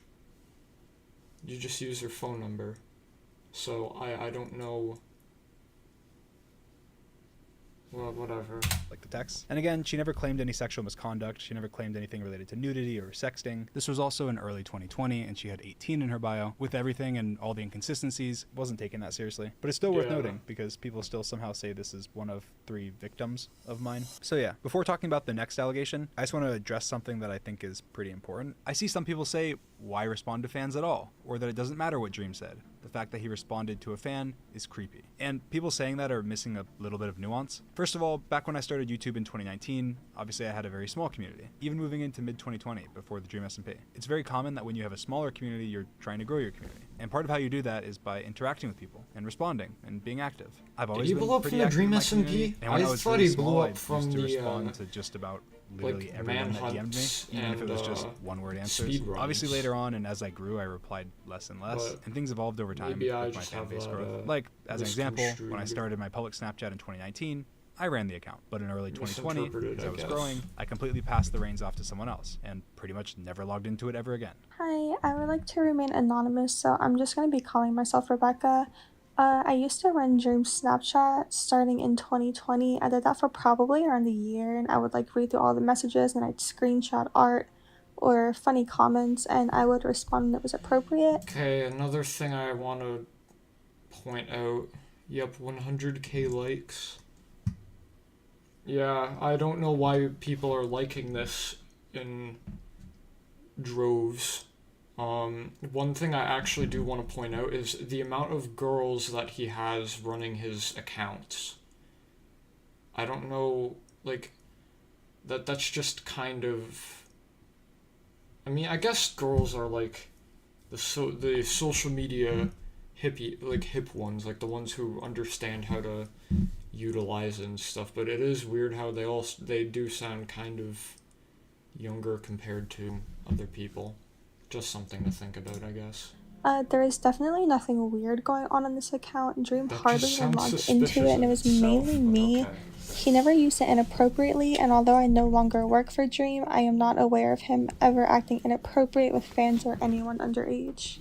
You just use their phone number. So I don't know. Well, whatever. like the text. And again, she never claimed any sexual misconduct. She never claimed anything related to nudity or sexting. This was also in early 2020, and she had 18 in her bio. With everything and all the inconsistencies, wasn't taken that seriously. But it's still worth Yeah. noting, because people still somehow say this is one of 3 victims of mine. So yeah, before talking about the next allegation, I just want to address something that I think is pretty important. I see some people say, why respond to fans at all? Or that it doesn't matter what Dream said. The fact that he responded to a fan is creepy. And people saying that are missing a little bit of nuance. First of all, back when I started YouTube in 2019, obviously I had a very small community, even moving into mid-2020 before the Dream SMP. It's very common that when you have a smaller community, you're trying to grow your community. And part of how you do that is by interacting with people and responding and being active. I've always he been blow up pretty from the active Dream in my SMP? community, and when I I was thought really he blew small, up I from used to the, respond to just about literally like, everyone that DM'd me, manhunts even if it was just and, one-word answers. speedruns. Obviously later on, and as I grew, I replied less and less, But and things evolved over time maybe I with my just fan have base that, growth. Like, as an example, when I misconstrued. started my public Snapchat in 2019, I ran the account, but in early 2020, Misinterpreted, as I I was guess. growing, I completely passed the reins off to someone else, and pretty much never logged into it ever again. Hi, I would like to remain anonymous, so I'm just going to be calling myself Rebecca. I used to run Dream Snapchat starting in 2020. I did that for probably around a year, and I would like read through all the messages and I'd screenshot art or funny comments, and I would respond when it was appropriate. Okay, another thing I want to point out. Yep, 100k likes. Yeah, I don't know why people are liking this in droves. One thing I actually do want to point out is the amount of girls that he has running his accounts. I don't know, like, that's just kind of... I mean, I guess girls are, like, the social media hip ones, like the ones who understand how to utilize it and stuff, but it is weird how they do sound kind of younger compared to other people. Just something to think about, I guess. There is definitely nothing weird going on this account. Dream That hardly just even sounds logged into it, suspicious and it in was itself, mainly but me. okay. He never used it inappropriately, and although I no longer work for Dream, I am not aware of him ever acting inappropriate with fans or anyone underage.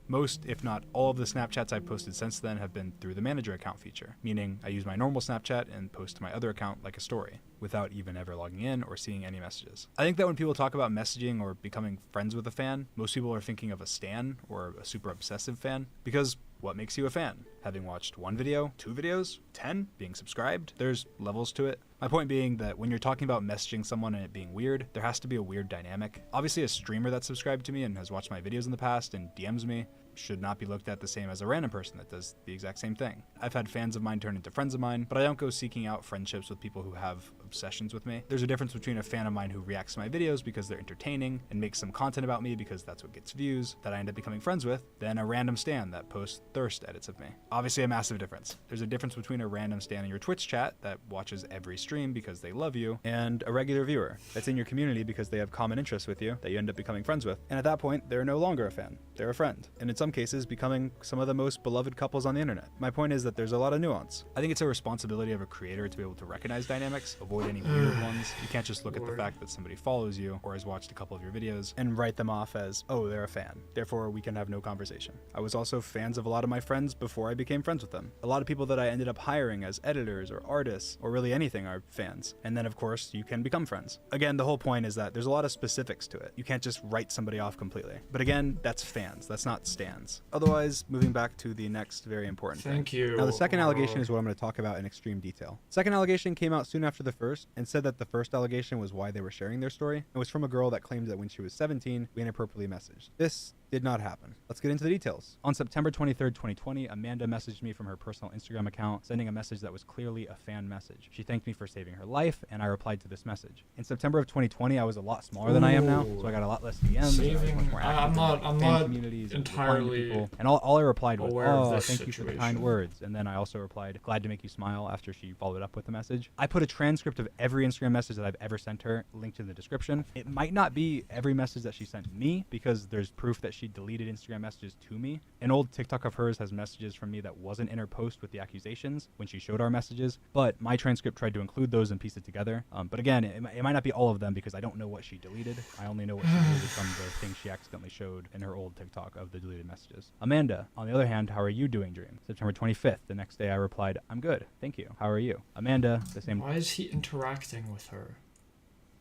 Most, if not all, of the Snapchats I've posted since then have been through the manager account feature, meaning I use my normal Snapchat and post to my other account like a story, without even ever logging in or seeing any messages. I think that when people talk about messaging or becoming friends with a fan, most people are thinking of a stan or a super obsessive fan, because what makes you a fan? Having watched 1 video, 2 videos, 10, being subscribed? There's levels to it. My point being that when you're talking about messaging someone and it being weird, there has to be a weird dynamic. Obviously, a streamer that's subscribed to me and has watched my videos in the past and DMs me should not be looked at the same as a random person that does the exact same thing. I've had fans of mine turn into friends of mine, but I don't go seeking out friendships with people who have obsessions with me. There's a difference between a fan of mine who reacts to my videos because they're entertaining and makes some content about me because that's what gets views that I end up becoming friends with, than a random stan that posts thirst edits of me. Obviously a massive difference. There's a difference between a random stan in your Twitch chat that watches every stream because they love you, and a regular viewer that's in your community because they have common interests with you that you end up becoming friends with. And at that point, they're no longer a fan. They're a friend. And in some cases, becoming some of the most beloved couples on the internet. My point is that there's a lot of nuance. I think it's a responsibility of a creator to be able to recognize dynamics, avoid any weird ones. You can't just look at the fact that somebody follows you or has watched a couple of your videos and write them off as, oh, they're a fan, therefore we can have no conversation. I was also fans of a lot of my friends before I became friends with them. A lot of people that I ended up hiring as editors or artists or really anything are fans. And then of course you can become friends. Again, the whole point is that there's a lot of specifics to it. You can't just write somebody off completely. But again, that's fans, that's not stans. Otherwise, moving back to the next very important thing. Thank you. Now the second allegation is what I'm going to talk about in extreme detail. Second allegation came out soon after the first and said that the first allegation was why they were sharing their story. It was from a girl that claimed that when she was 17, we inappropriately messaged. This did not happen. Let's get into the details. On September 23rd, 2020, Amanda messaged me from her personal Instagram account, sending a message that was clearly a fan message. She thanked me for saving her life, and I replied to this message. In September of 2020, I was a lot smaller than I am now, so I got a lot less DMs. I was much more active I'm in fan not communities and replying to entirely people. And all I replied was, aware of oh, this thank you for the kind situation. words. And then I also replied, glad to make you smile, after she followed up with the message. I put a transcript of every Instagram message that I've ever sent her linked in the description. It might not be every message that she sent me, because there's proof that she deleted Instagram messages to me. An old TikTok of hers has messages from me that wasn't in her post with the accusations when she showed our messages, but my transcript tried to include those and piece it together. But again, it might not be all of them because I don't know what she deleted. I only know what she deleted from the thing she accidentally showed in her old TikTok of the deleted messages. Amanda, on the other hand, how are you doing, Dream? September 25th. The next day I replied, I'm good, thank you. How are you? Amanda, the same. Why is he interacting with her?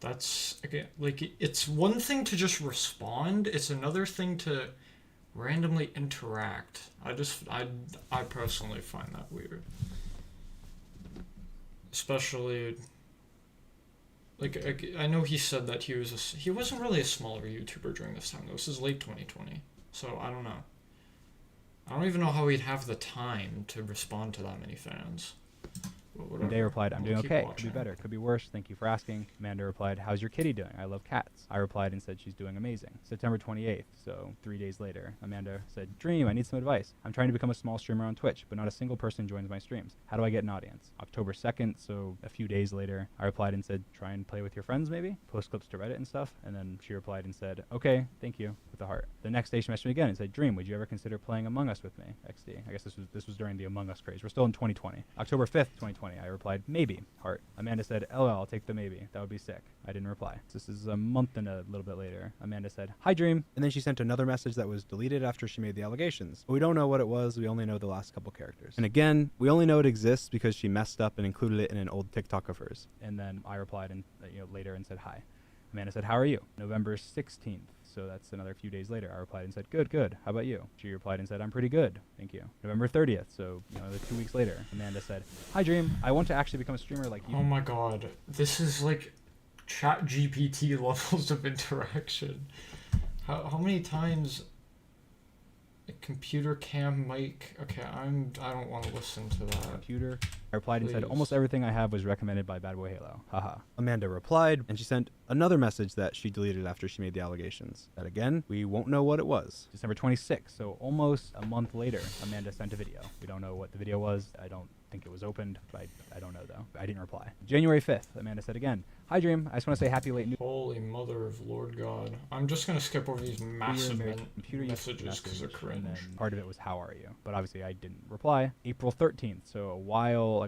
That's, again, like, it's one thing to just respond, it's another thing to randomly interact. I personally find that weird. Especially, like, I know he said that he wasn't really a smaller YouTuber during this time, though. This is late 2020, so I don't know. I don't even know how he'd have the time to respond to that many fans. Day replied, I'm doing okay. Could Watching. be better. Could be worse. Thank you for asking. Amanda replied, how's your kitty doing? I love cats. I replied and said she's doing amazing. September 28th, so 3 days later, Amanda said, Dream, I need some advice. I'm trying to become a small streamer on Twitch, but not a single person joins my streams. How do I get an audience? October 2nd, so a few days later, I replied and said, try and play with your friends maybe? Post clips to Reddit and stuff. And then she replied and said, okay, thank you, with a heart. The next day she messaged me again and said, Dream, would you ever consider playing Among Us with me? XD. I guess this was during the Among Us craze. We're still in 2020. October 5th, 2020, I replied, maybe. Heart. Amanda said, LL, I'll take the maybe. That would be sick. I didn't reply. This is a month and a little bit later. Amanda said, hi, Dream. And then she sent another message that was deleted after she made the allegations. But we don't know what it was. We only know the last couple characters. And again, we only know it exists because she messed up and included it in an old TikTok of hers. And then I replied and later and said, hi. Amanda said, how are you? November 16th. So that's another few days later. I replied and said, good, good. How about you? She replied and said, I'm pretty good. Thank you. November 30th. So, another 2 weeks later. Amanda said, hi, Dream. I want to actually become a streamer like you. Oh my god. This is like chat GPT levels of interaction. How many times a computer cam mic? Okay, I don't want to listen to that. Computer. I replied and said, Please. almost everything I have was recommended by Bad Boy Halo. Haha. Amanda replied, and she sent another message that she deleted after she made the allegations. That again, we won't know what it was. December 26th, so almost a month later, Amanda sent a video. We don't know what the video was. I don't think it was opened, but I don't know though. I didn't reply. January 5th, Amanda said again, hi Dream, I just want to say happy late new. Holy mother of Lord God. I'm just gonna skip over these massive messages because they're cringe. And then part of it was how are you? But obviously I didn't reply. April 13th, so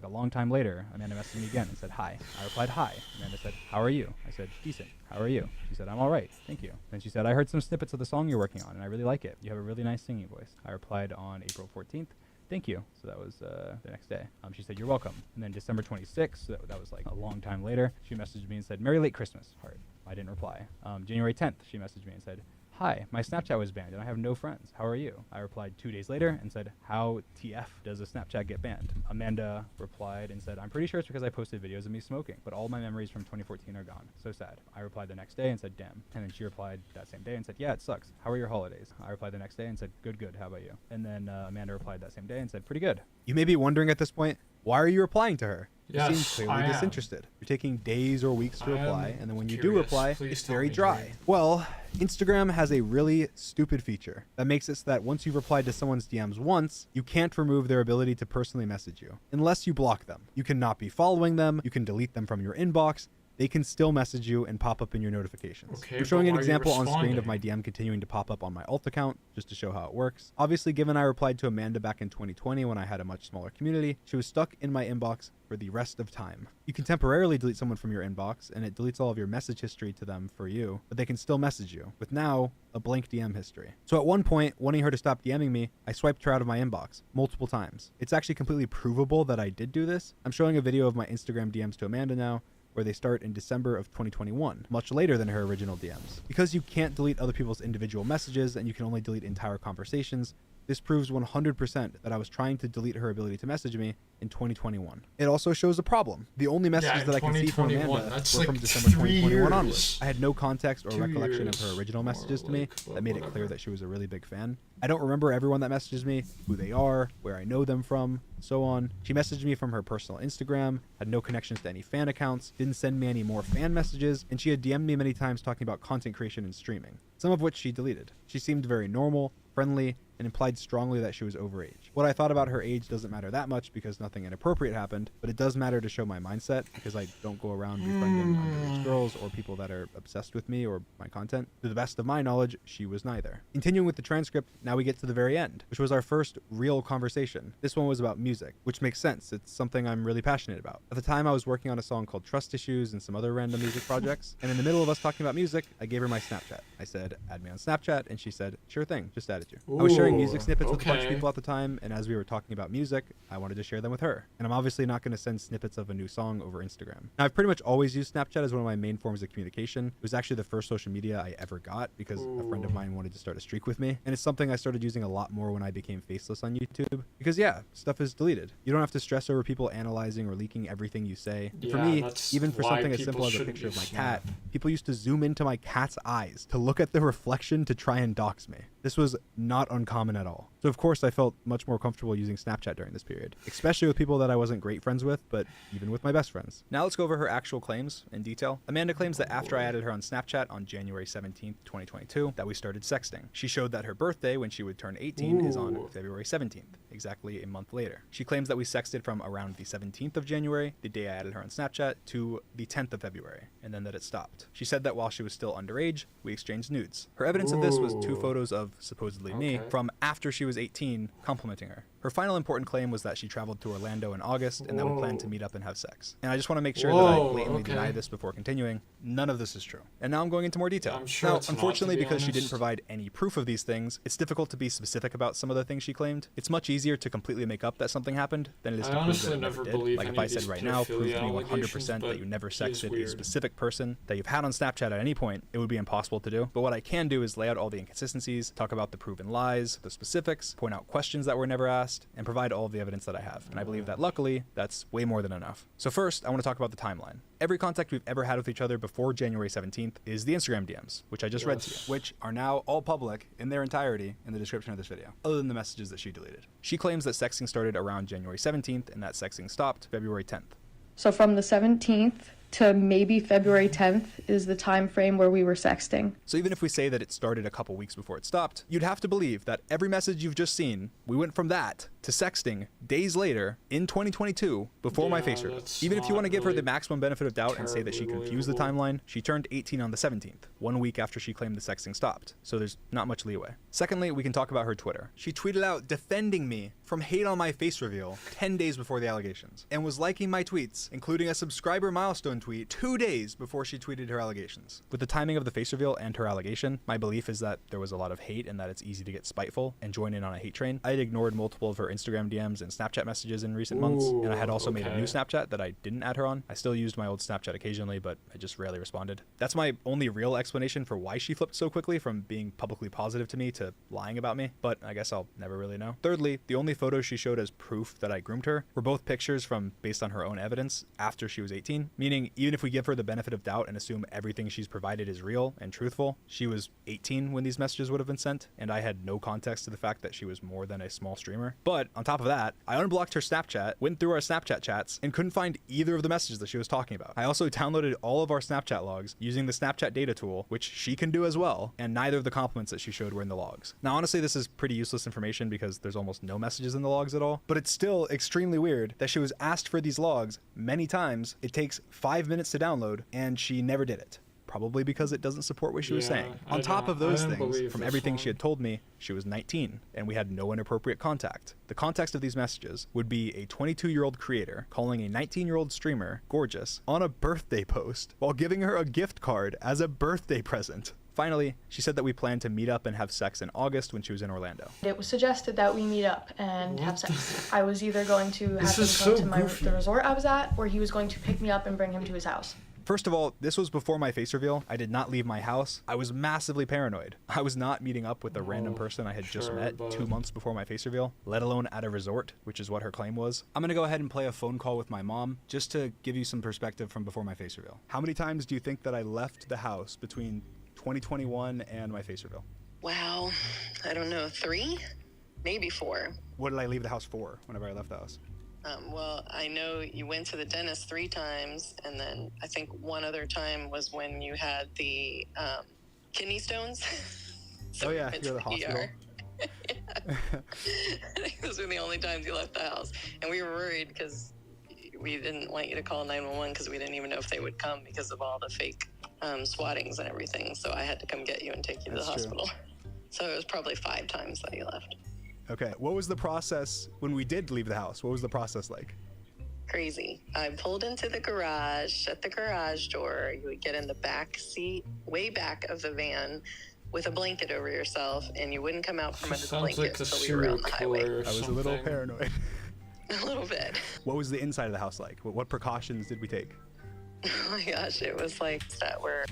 a long time later, Amanda messaged me again and said hi. I replied hi. Amanda said, how are you? I said, decent. How are you? She said, I'm all right. Thank you. Then she said, I heard some snippets of the song you're working on and I really like it. You have a really nice singing voice. I replied on April 14th. Thank you. So that was the next day. She said, you're welcome. And then December 26th, so that was like a long time later, she messaged me and said, Merry Late Christmas, heart. I didn't reply. January 10th, she messaged me and said, hi, my Snapchat was banned and I have no friends. How are you? I replied 2 days later and said, how TF does a Snapchat get banned? Amanda replied and said, I'm pretty sure it's because I posted videos of me smoking, but all my memories from 2014 are gone. So sad. I replied the next day and said, damn. And then she replied that same day and said, yeah, it sucks. How are your holidays? I replied the next day and said, good, good. How about you? And then Amanda replied that same day and said, pretty good. You may be wondering at this point, why are you replying to her? You Yes, seem clearly I am. disinterested. You're taking days or weeks to I am reply, and then when you do curious. reply, Please it's tell very me, dry. Dream. Well, Instagram has a really stupid feature that makes it so that once you've replied to someone's DMs once, you can't remove their ability to personally message you unless you block them. You cannot be following them, you can delete them from your inbox, they can still message you and pop up in your notifications. Okay, I'm showing but an why are you example on screen of responding? my DM continuing to pop up on my alt account, just to show how it works. Obviously, given I replied to Amanda back in 2020 when I had a much smaller community, she was stuck in my inbox for the rest of time. You can temporarily delete someone from your inbox, and it deletes all of your message history to them for you, but they can still message you, with now a blank DM history. So at one point, wanting her to stop DMing me, I swiped her out of my inbox multiple times. It's actually completely provable that I did do this. I'm showing a video of my Instagram DMs to Amanda now, where they start in December of 2021, much later than her original DMs. Because you can't delete other people's individual messages and you can only delete entire conversations, this proves 100% that I was trying to delete her ability to message me in 2021. It also shows a problem. The only messages that I can see from 2021, Amanda that's were like from December 3 2021 onwards. years. I had no context or 2 recollection of her years, original more messages to me like, but that made it whatever. clear that she was a really big fan. I don't remember everyone that messages me, who they are, where I know them from, so on. She messaged me from her personal Instagram, had no connections to any fan accounts, didn't send me any more fan messages, and she had DM'd me many times talking about content creation and streaming, some of which she deleted. She seemed very normal, friendly, and implied strongly that she was overage. What I thought about her age doesn't matter that much because nothing inappropriate happened, but it does matter to show my mindset because I don't go around befriending underage girls or people that are obsessed with me or my content. To the best of my knowledge, she was neither. Continuing with the transcript, now we get to the very end, which was our first real conversation. This one was about music, which makes sense. It's something I'm really passionate about. At the time, I was working on a song called Trust Issues and some other random music projects, and in the middle of us talking about music, I gave her my Snapchat. I said, add me on Snapchat, and she said, sure thing, just added you. I was sharing music snippets with a bunch of people at the time, and as we were talking about music, I wanted to share them with her. And I'm obviously not going to send snippets of a new song over Instagram. Now, I've pretty much always used Snapchat as one of my main forms of communication. It was actually the first social media I ever got because a friend of mine wanted to start a streak with me, and it's something I started using a lot more when I became faceless on YouTube because yeah, stuff is deleted. You don't have to stress over people analyzing or leaking everything you say. And for me, even for something as simple as a picture of my cat, people used to zoom into my cat's eyes to look at the reflection to try and dox me. This was not uncommon at all. So of course I felt much more comfortable using Snapchat during this period, especially with people that I wasn't great friends with, but even with my best friends. Now let's go over her actual claims in detail. Amanda claims that after I added her on Snapchat on January 17th, 2022, that we started sexting. She showed that her birthday, when she would turn 18, is on February 17th, exactly a month later. She claims that we sexted from around the 17th of January, the day I added her on Snapchat, to the 10th of February, and then that it stopped. She said that while she was still underage, we exchanged nudes. Her evidence of this was 2 photos of supposedly me from after she was 18 complimenting her. Her final important claim was that she traveled to Orlando in August and that we planned to meet up and have sex. And I just want to make sure that I blatantly deny this before continuing. None of this is true. And now I'm going into more detail. Now, unfortunately, because she didn't provide any proof of these things, it's difficult to be specific about some of the things she claimed. It's much easier to completely make up that something happened than it is to prove that it never did. Like if I said right now, prove to me 100% that you never sexted a specific person that you've had on Snapchat at any point, it would be impossible to do. But what I can do is lay out all the inconsistencies, talk about the proven lies, the specifics, point out questions that were never asked, and provide all of the evidence that I have. And I believe that luckily, that's way more than enough. So first, I want to talk about the timeline. Every contact we've ever had with each other before January 17th is the Instagram DMs, which I just read to you, which are now all public in their entirety in the description of this video, other than the messages that she deleted. She claims that sexting started around January 17th and that sexting stopped February 10th. So from the 17th to maybe February 10th is the time frame where we were sexting. So even if we say that it started a couple weeks before it stopped, you'd have to believe that every message you've just seen, we went from that to sexting days later in 2022 before my face reveal. Even if you want to give her the maximum benefit of doubt and say that she confused the timeline, she turned 18 on the 17th, 1 week after she claimed the sexting stopped. So there's not much leeway. Secondly, we can talk about her Twitter. She tweeted out defending me from hate on my face reveal 10 days before the allegations and was liking my tweets, including a subscriber milestone tweet 2 days before she tweeted her allegations. With the timing of the face reveal and her allegation, my belief is that there was a lot of hate and that it's easy to get spiteful and join in on a hate train. I had ignored multiple of her Instagram DMs and Snapchat messages in recent months, and I had also made a new Snapchat that I didn't add her on. I still used my old Snapchat occasionally, but I just rarely responded. That's my only real explanation for why she flipped so quickly from being publicly positive to me to lying about me, but I guess I'll never really know. Thirdly, the only photos she showed as proof that I groomed her were both pictures from based on her own evidence after she was 18, meaning even if we give her the benefit of doubt and assume everything she's provided is real and truthful, she was 18 when these messages would have been sent, and I had no context to the fact that she was more than a small streamer. But on top of that, I unblocked her Snapchat, went through our Snapchat chats, and couldn't find either of the messages that she was talking about. I also downloaded all of our Snapchat logs using the Snapchat data tool, which she can do as well, and neither of the compliments that she showed were in the logs. Now, honestly, this is pretty useless information because there's almost no messages in the logs at all, but it's still extremely weird that she was asked for these logs many times. It takes 5 minutes to download, and she never did it. Probably because it doesn't support what she was saying. On top of those things, from everything she had told me, she was 19, and we had no inappropriate contact. The context of these messages would be a 22-year-old creator calling a 19-year-old streamer gorgeous on a birthday post while giving her a gift card as a birthday present. Finally, she said that we planned to meet up and have sex in August when she was in Orlando. It was suggested that we meet up and have sex. I was either going to have him come to the resort I was at, or he was going to pick me up and bring him to his house. First of all, this was before my face reveal. I did not leave my house. I was massively paranoid. I was not meeting up with a random person I had just met 2 months before my face reveal, let alone at a resort, which is what her claim was. I'm gonna go ahead and play a phone call with my mom just to give you some perspective from before my face reveal. How many times do you think that I left the house between 2021 and my face reveal? Wow, I don't know, 3? Maybe 4. What did I leave the house for whenever I left the house? Well, I know you went to the dentist 3 times, and then I think one other time was when you had the kidney stones. So oh yeah, you're at the hospital. I think those were the only times you left the house. And we were worried because we didn't want you to call 911 because we didn't even know if they would come because of all the fake swattings and everything. So I had to come get you and take you to the hospital. So it was probably 5 times that you left. Okay, what was the process when we did leave the house? What was the process like? Crazy. I pulled into the garage, shut the garage door. You would get in the back seat, way back of the van, with a blanket over yourself, and you wouldn't come out from under the blanket until we were on the highway. I was a little paranoid. A little bit. What was the inside of the house like? What precautions did we take? Oh my gosh, it was like that where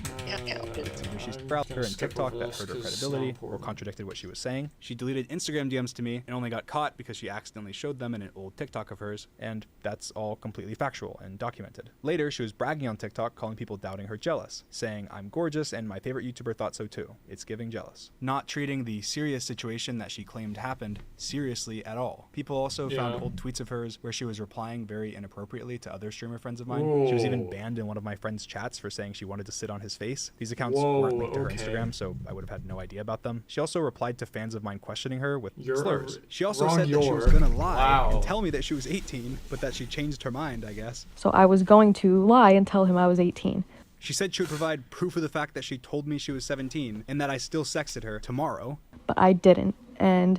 She sprouted her in TikTok that hurt her credibility or contradicted what she was saying. She deleted Instagram DMs to me and only got caught because she accidentally showed them in an old TikTok of hers, and that's all completely factual and documented. Later, she was bragging on TikTok, calling people doubting her jealous, saying, "I'm gorgeous and my favorite YouTuber thought so too. It's giving jealous." Not treating the serious situation that she claimed happened seriously at all. People also found old tweets of hers where she was replying very inappropriately to other streamer friends of mine. She was even banned in one of my friend's chats for saying she wanted to sit on his face. These accounts weren't linked to her Instagram, so I would have had no idea about them. She also replied to fans of mine questioning her with slurs. She also said that she was gonna lie and tell me that she was 18, but that she changed her mind, I guess. So I was going to lie and tell him I was 18. She said she would provide proof of the fact that she told me she was 17 and that I still sexted her tomorrow. But I didn't, and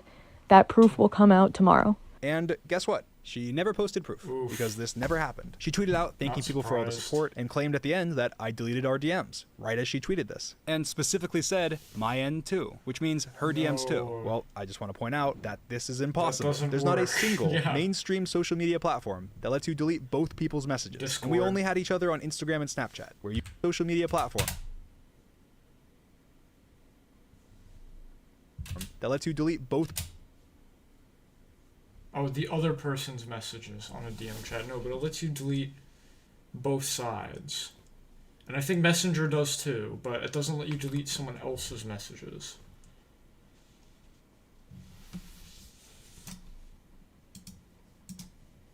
that proof will come out tomorrow. And guess what? She never posted proof because this never happened. She tweeted out thanking people for all the support and claimed at the end that I deleted our DMs right as she tweeted this, and specifically said my end too, which means her DMs too. Well, I just want to point out that this is impossible. There's not a single mainstream social media platform that lets you delete both people's messages. Discord. And we only had each other on Instagram and Snapchat, where you social media platform that lets you delete both. Oh, the other person's messages on a DM chat. No, but it lets you delete both sides. And I think Messenger does too, but it doesn't let you delete someone else's messages.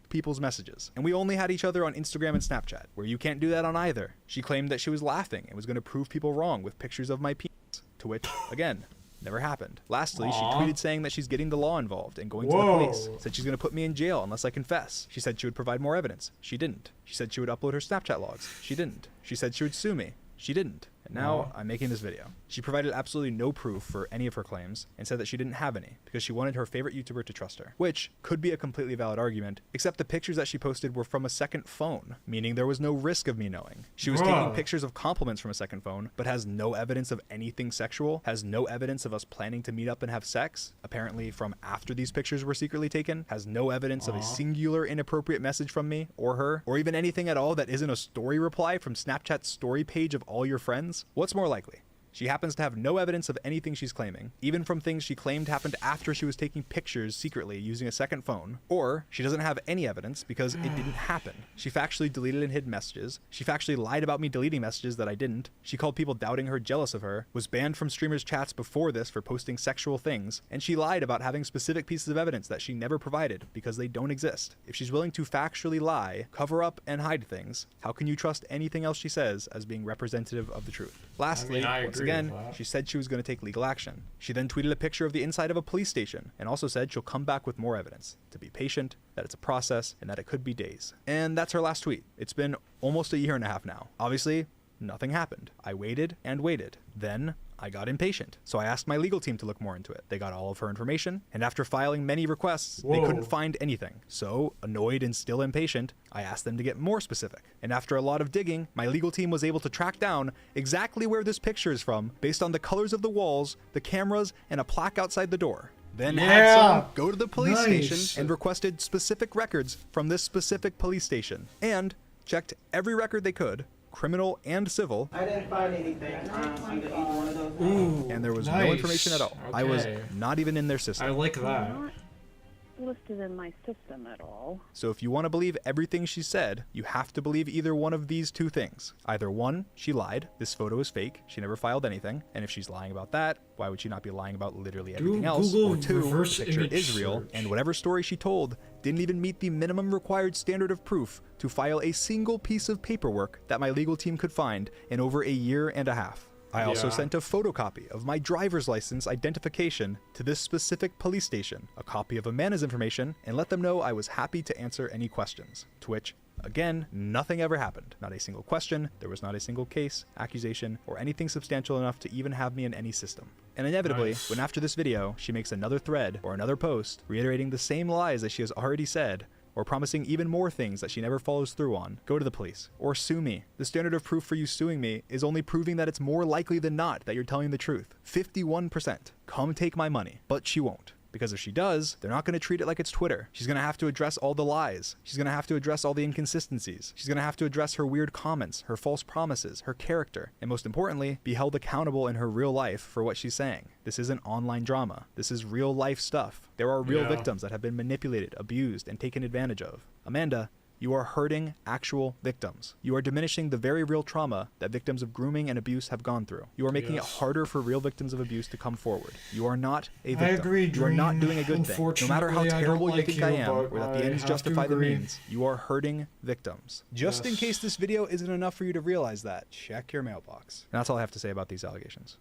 People's messages. And we only had each other on Instagram and Snapchat, where you can't do that on either. She claimed that she was laughing and was going to prove people wrong with pictures of my penis, to which, again, never happened. Lastly, she tweeted saying that she's getting the law involved and going to the police. Said she's going to put me in jail unless I confess. She said she would provide more evidence. She didn't. She said she would upload her Snapchat logs. She didn't. She said she would sue me. She didn't. And now I'm making this video. She provided absolutely no proof for any of her claims and said that she didn't have any because she wanted her favorite YouTuber to trust her, which could be a completely valid argument, except the pictures that she posted were from a second phone, meaning there was no risk of me knowing. She was taking pictures of compliments from a second phone, but has no evidence of anything sexual, has no evidence of us planning to meet up and have sex, apparently from after these pictures were secretly taken, has no evidence of a singular inappropriate message from me or her, or even anything at all that isn't a story reply from Snapchat's story page of all your friends. What's more likely? She happens to have no evidence of anything she's claiming, even from things she claimed happened after she was taking pictures secretly using a second phone, or she doesn't have any evidence because it didn't happen. She factually deleted and hid messages. She factually lied about me deleting messages that I didn't. She called people doubting her jealous of her, was banned from streamers' chats before this for posting sexual things, and she lied about having specific pieces of evidence that she never provided because they don't exist. If she's willing to factually lie, cover up, and hide things, how can you trust anything else she says as being representative of the truth? Lastly, once again, she said she was going to take legal action. She then tweeted a picture of the inside of a police station and also said she'll come back with more evidence, to be patient, that it's a process, and that it could be days. And that's her last tweet. It's been almost a year and a half now. Obviously, nothing happened. I waited and waited. Then I got impatient, so I asked my legal team to look more into it. They got all of her information, and after filing many requests, they couldn't find anything. So, annoyed and still impatient, I asked them to get more specific. And after a lot of digging, my legal team was able to track down exactly where this picture is from based on the colors of the walls, the cameras, and a plaque outside the door. Then had some go to the police station and requested specific records from this specific police station, and checked every record they could, criminal and civil. I didn't find anything under either one of those. And there was no information at all. I was not even in their system. I like that. Not listed in my system at all. So if you want to believe everything she said, you have to believe either one of these two things. Either one, she lied, this photo is fake, she never filed anything, and if she's lying about that, why would she not be lying about literally everything else? Or two, the picture is real, and whatever story she told didn't even meet the minimum required standard of proof to file a single piece of paperwork that my legal team could find in over a year and a half. I also Yeah. sent a photocopy of my driver's license identification to this specific police station, a copy of Amanda's information, and let them know I was happy to answer any questions. To which, again, nothing ever happened. Not a single question, there was not a single case, accusation, or anything substantial enough to even have me in any system. And inevitably, Nice. when after this video, she makes another thread or another post, reiterating the same lies that she has already said, or promising even more things that she never follows through on, go to the police or sue me. The standard of proof for you suing me is only proving that it's more likely than not that you're telling the truth. 51%. Come take my money. But she won't. Because if she does, they're not going to treat it like it's Twitter. She's going to have to address all the lies. She's going to have to address all the inconsistencies. She's going to have to address her weird comments, her false promises, her character, and most importantly, be held accountable in her real life for what she's saying. This isn't online drama. This is real life stuff. There are real Yeah. victims that have been manipulated, abused, and taken advantage of. Amanda, you are hurting actual victims. You are diminishing the very real trauma that victims of grooming and abuse have gone through. You are making it Yes. harder for real victims of abuse to come forward. You are not a I victim. agree, You are not Dream. doing a good thing. No matter how Unfortunately, I don't terrible you like think you, I am, but or that the I ends have to justify the agree. means, you are hurting victims. Just in Yes. case this video isn't enough for you to realize that, check your mailbox. And that's all I have to say about these allegations.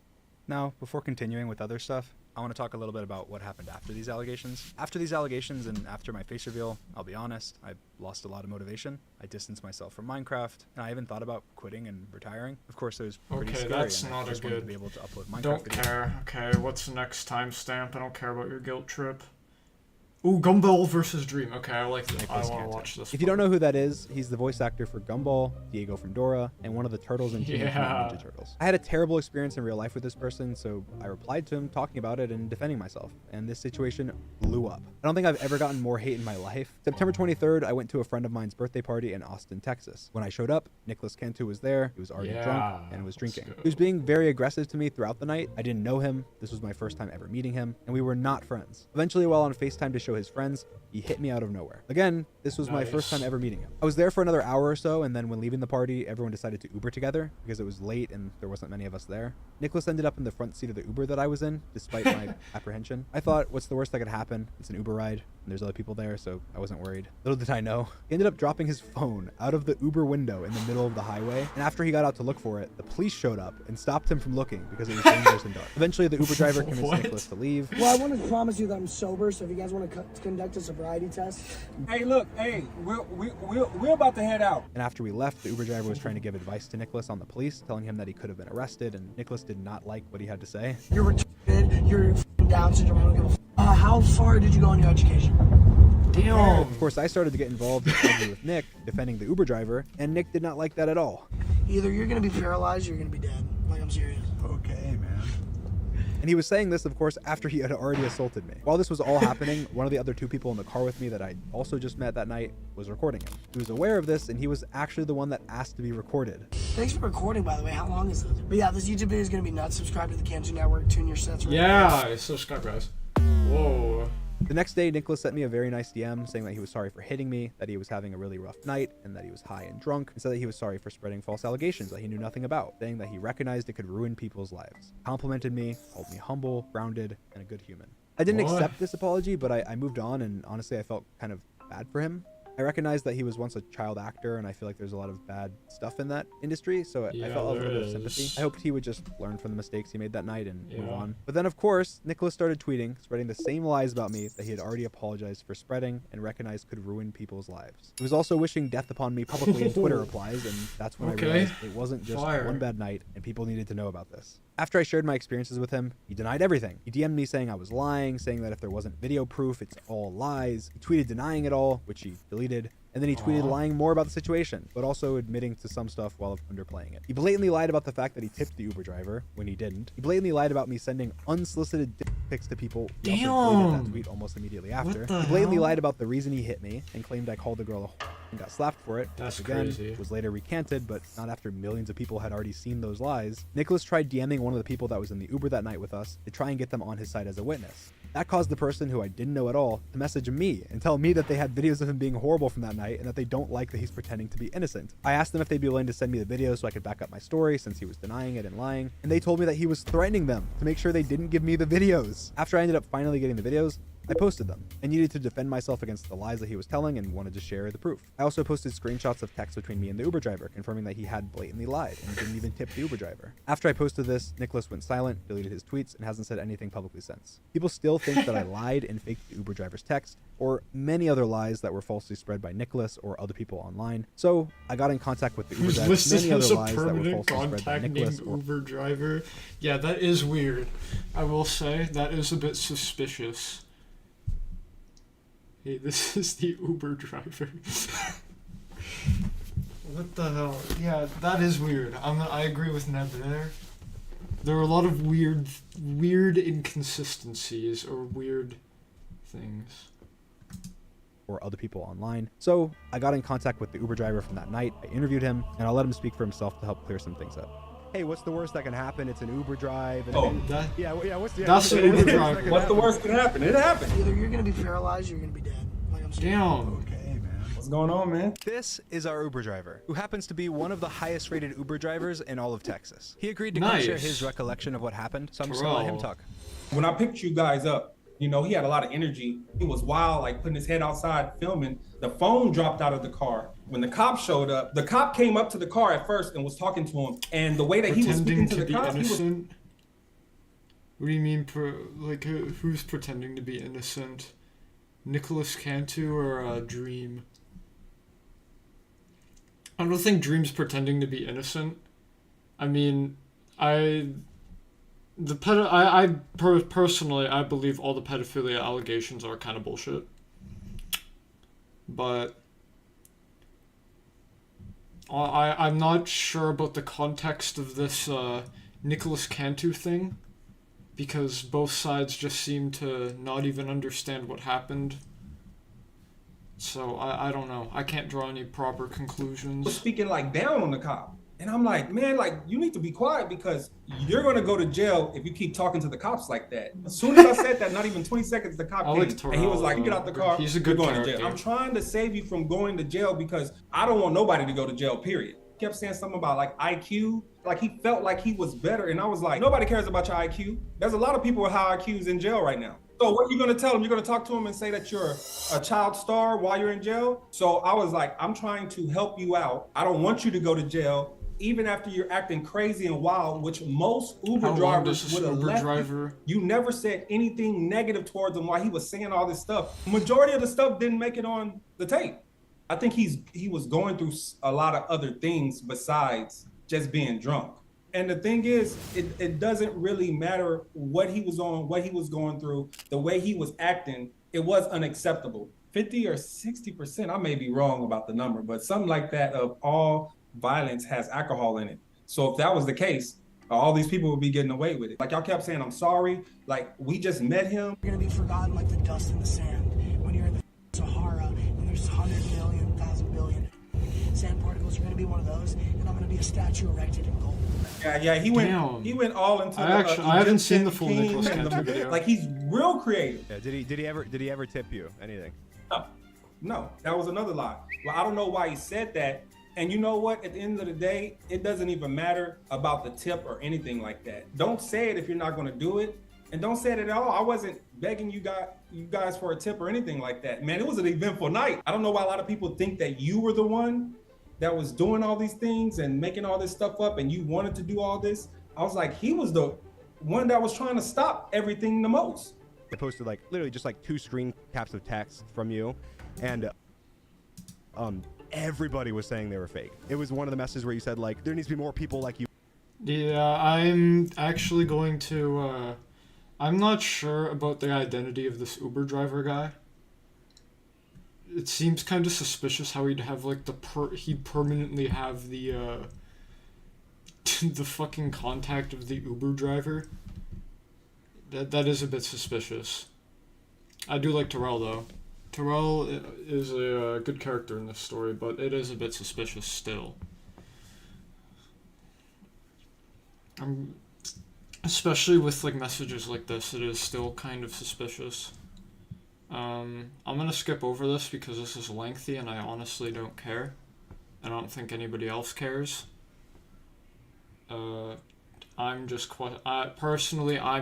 Now, before continuing with other stuff, I want to talk a little bit about what happened after these allegations. After these allegations and after my face reveal, I'll be honest, I lost a lot of motivation. I distanced myself from Minecraft, and I even thought about quitting and retiring. Of course, it was pretty Okay, scary, that's and I not a just wanted to good. be able to upload Minecraft Don't videos. care. Okay, what's the next timestamp? I don't care about your guilt trip. Ooh, Gumball versus Dream. Okay, I like that. I Nicholas want to Cantor. watch this. If you don't know who that is, he's the voice actor for Gumball, Diego from Dora, and one of the turtles in Teenage Mutant Yeah. Ninja Turtles. I had a terrible experience in real life with this person, so I replied to him talking about it and defending myself, and this situation blew up. I don't think I've ever gotten more hate in my life. September 23rd, I went to a friend of mine's birthday party in Austin, Texas. When I showed up, Nicholas Cantor was there. He was already drunk and was drinking. let's go. He was being very aggressive to me throughout the night. I didn't know him. This was my first time ever meeting him, and we were not friends. Eventually, while on FaceTime to show his friends, he hit me out of nowhere. Again, this was my first time Nice. ever meeting him. I was there for another hour or so, and then when leaving the party, everyone decided to Uber together because it was late and there wasn't many of us there. Nicholas ended up in the front seat of the Uber that I was in, despite my apprehension. I thought, what's the worst that could happen? It's an Uber ride, and there's other people there, so I wasn't worried. Little did I know, he ended up dropping his phone out of the Uber window in the middle of the highway, and after he got out to look for it, the police showed up and stopped him from looking because it was dangerous and dark. Eventually, the Uber driver convinced What? Nicholas to leave. Well, I want to promise you that I'm sober, so if you guys want to conduct a sobriety test. Hey, look, hey, we're about to head out. And after we left, the Uber driver was trying to give advice to Nicholas on the police, telling him that he could have been arrested, and Nicholas did not like what he had to say. You're retarded, you're f***ing Down syndrome, I don't give a f***. How far did you go in your education? Damn. Of course, I started to get involved in an argument with Nick, defending the Uber driver, and Nick did not like that at all. Either you're going to be paralyzed or you're going to be dead. Like, I'm serious. Okay, man. And he was saying this, of course, after he had already assaulted me. While this was all happening, one of the other two people in the car with me that I also just met that night was recording him. He was aware of this, and he was actually the one that asked to be recorded. Thanks for recording, by the way. How long is it? But yeah, this YouTube video is going to be nuts. Subscribe to the Kanzu Network. Tune your sets right now. Yeah, subscribe, guys. Whoa. The next day, Nicholas sent me a very nice DM saying that he was sorry for hitting me, that he was having a really rough night, and that he was high and drunk, and said that he was sorry for spreading false allegations that he knew nothing about, saying that he recognized it could ruin people's lives. Complimented me, called me humble, grounded, and a good human. I didn't What? accept this apology, but I moved on, and honestly, I felt kind of bad for him. I recognized that he was once a child actor, and I feel like there's a lot of bad stuff in that industry, so I Yeah, felt a there little bit of is. sympathy. I hoped he would just learn from the mistakes he made that night and move Yeah. on. But then, of course, Nicholas started tweeting, spreading the same lies about me that he had already apologized for spreading and recognized could ruin people's lives. He was also wishing death upon me publicly in Twitter replies, and that's when Okay. I realized it wasn't just Fire. one bad night, and people needed to know about this. After I shared my experiences with him, he denied everything. He DM'd me saying I was lying, saying that if there wasn't video proof, it's all lies. He tweeted denying it all, which he deleted. And then he tweeted Aw. lying more about the situation, but also admitting to some stuff while underplaying it. He blatantly lied about the fact that he tipped the Uber driver when he didn't. He blatantly lied about me sending unsolicited dick pics to people. He also deleted that Damn. tweet almost immediately after. What the He blatantly hell? lied about the reason he hit me and claimed I called the girl a whore and got slapped for it. That's which, again, crazy. was later recanted, but not after millions of people had already seen those lies. Nicholas tried DMing one of the people that was in the Uber that night with us to try and get them on his side as a witness. That caused the person who I didn't know at all to message me and tell me that they had videos of him being horrible from that night and that they don't like that he's pretending to be innocent. I asked them if they'd be willing to send me the videos so I could back up my story since he was denying it and lying, and they told me that he was threatening them to make sure they didn't give me the videos. After I ended up finally getting the videos, I posted them. I needed to defend myself against the lies that he was telling and wanted to share the proof. I also posted screenshots of texts between me and the Uber driver, confirming that he had blatantly lied and didn't even tip the Uber driver. After I posted this, Nicholas went silent, deleted his tweets, and hasn't said anything publicly since. People still think that I lied and faked the Uber driver's text, or many other lies that were falsely spread by Nicholas or other people online. So I got in contact with the Uber driver. Many other lies that were falsely spread by Nicholas or Uber driver. Yeah, that is weird. I will say that is a bit suspicious. Hey, this is the Uber driver. What the hell? Yeah, that is weird. I agree with Neb there. There are a lot of weird inconsistencies or weird things. Or other people online. So I got in contact with the Uber driver from that night. I interviewed him, and I'll let him speak for himself to help clear some things up. Hey, what's the worst that can happen? It's an Uber drive. And That's an Uber driver. What's the worst that can happen? It happened. Either you're gonna be paralyzed or you're gonna be dead. Like I'm saying. Damn. Okay, man. What's going on, man? This is our Uber driver, who happens to be one of the highest rated Uber drivers in all of Texas. He agreed to come share his recollection of what happened, so I'm just gonna let him talk. When I picked you guys up, you know, he had a lot of energy. He was wild, like putting his head outside filming. The phone dropped out of the car. When the cop showed up, the cop came up to the car at first and was talking to him. And the way that he was speaking to the cop, he was... What do you mean, who's pretending to be innocent? Nicholas Cantu or Dream? I don't think Dream's pretending to be innocent. I mean, personally, I believe all the pedophilia allegations are kind of bullshit. But I'm not sure about the context of this Nicholas Cantu thing, because both sides just seem to not even understand what happened. So I don't know. I can't draw any proper conclusions. Speaking like down on the cop. And I'm like, man, like, you need to be quiet because you're going to go to jail if you keep talking to the cops like that. As soon as I said that, not even 20 seconds, the cop came and he was like, you get out the car, he's a good you're going character. to jail. I'm trying to save you from going to jail because I don't want nobody to go to jail, period. He kept saying something about like IQ, like he felt like he was better. And I was like, nobody cares about your IQ. There's a lot of people with high IQs in jail right now. So what are you going to tell him? You're going to talk to him and say that you're a child star while you're in jail? So I was like, I'm trying to help you out. I don't want you to go to jail. Even after you're acting crazy and wild, which most Uber drivers would have left. You never said anything negative towards him while he was saying all this stuff. Majority of the stuff didn't make it on the tape. I think he was going through a lot of other things besides just being drunk. And the thing is, it doesn't really matter what he was on, what he was going through, the way he was acting, it was unacceptable. 50 or 60%, I may be wrong about the number, but something like that of all violence has alcohol in it. So if that was the case, all these people would be getting away with it. Like y'all kept saying, I'm sorry. Like we just met him. You're gonna be forgotten like the dust in the sand when you're in the Sahara and there's 100 million, 1,000 billion sand particles. You're gonna be one of those, and I'm gonna be a statue erected in gold. Yeah, he went all into I haven't seen the full Nicholas Cantu video. Like he's real creative. Yeah, did he ever tip you anything? No, that was another lie. Well, I don't know why he said that. And you know what? At the end of the day, it doesn't even matter about the tip or anything like that. Don't say it if you're not going to do it. And don't say it at all. I wasn't begging you guys for a tip or anything like that. Man, it was an eventful night. I don't know why a lot of people think that you were the one that was doing all these things and making all this stuff up and you wanted to do all this. I was like, he was the one that was trying to stop everything the most. I posted like literally just like 2 screen caps of text from you, and everybody was saying they were fake. It was one of the messages where you said like there needs to be more people like you. Yeah, I'm actually going to I'm not sure about the identity of this Uber driver guy. It seems kind of suspicious how he'd have like he'd permanently have the the fucking contact of the Uber driver. That is a bit suspicious. I do like Terrell though. Terrell is a good character in this story, but it is a bit suspicious still. Especially with like messages like this, it is still kind of suspicious. I'm gonna skip over this because this is lengthy and I honestly don't care. I don't think anybody else cares. Personally, I'm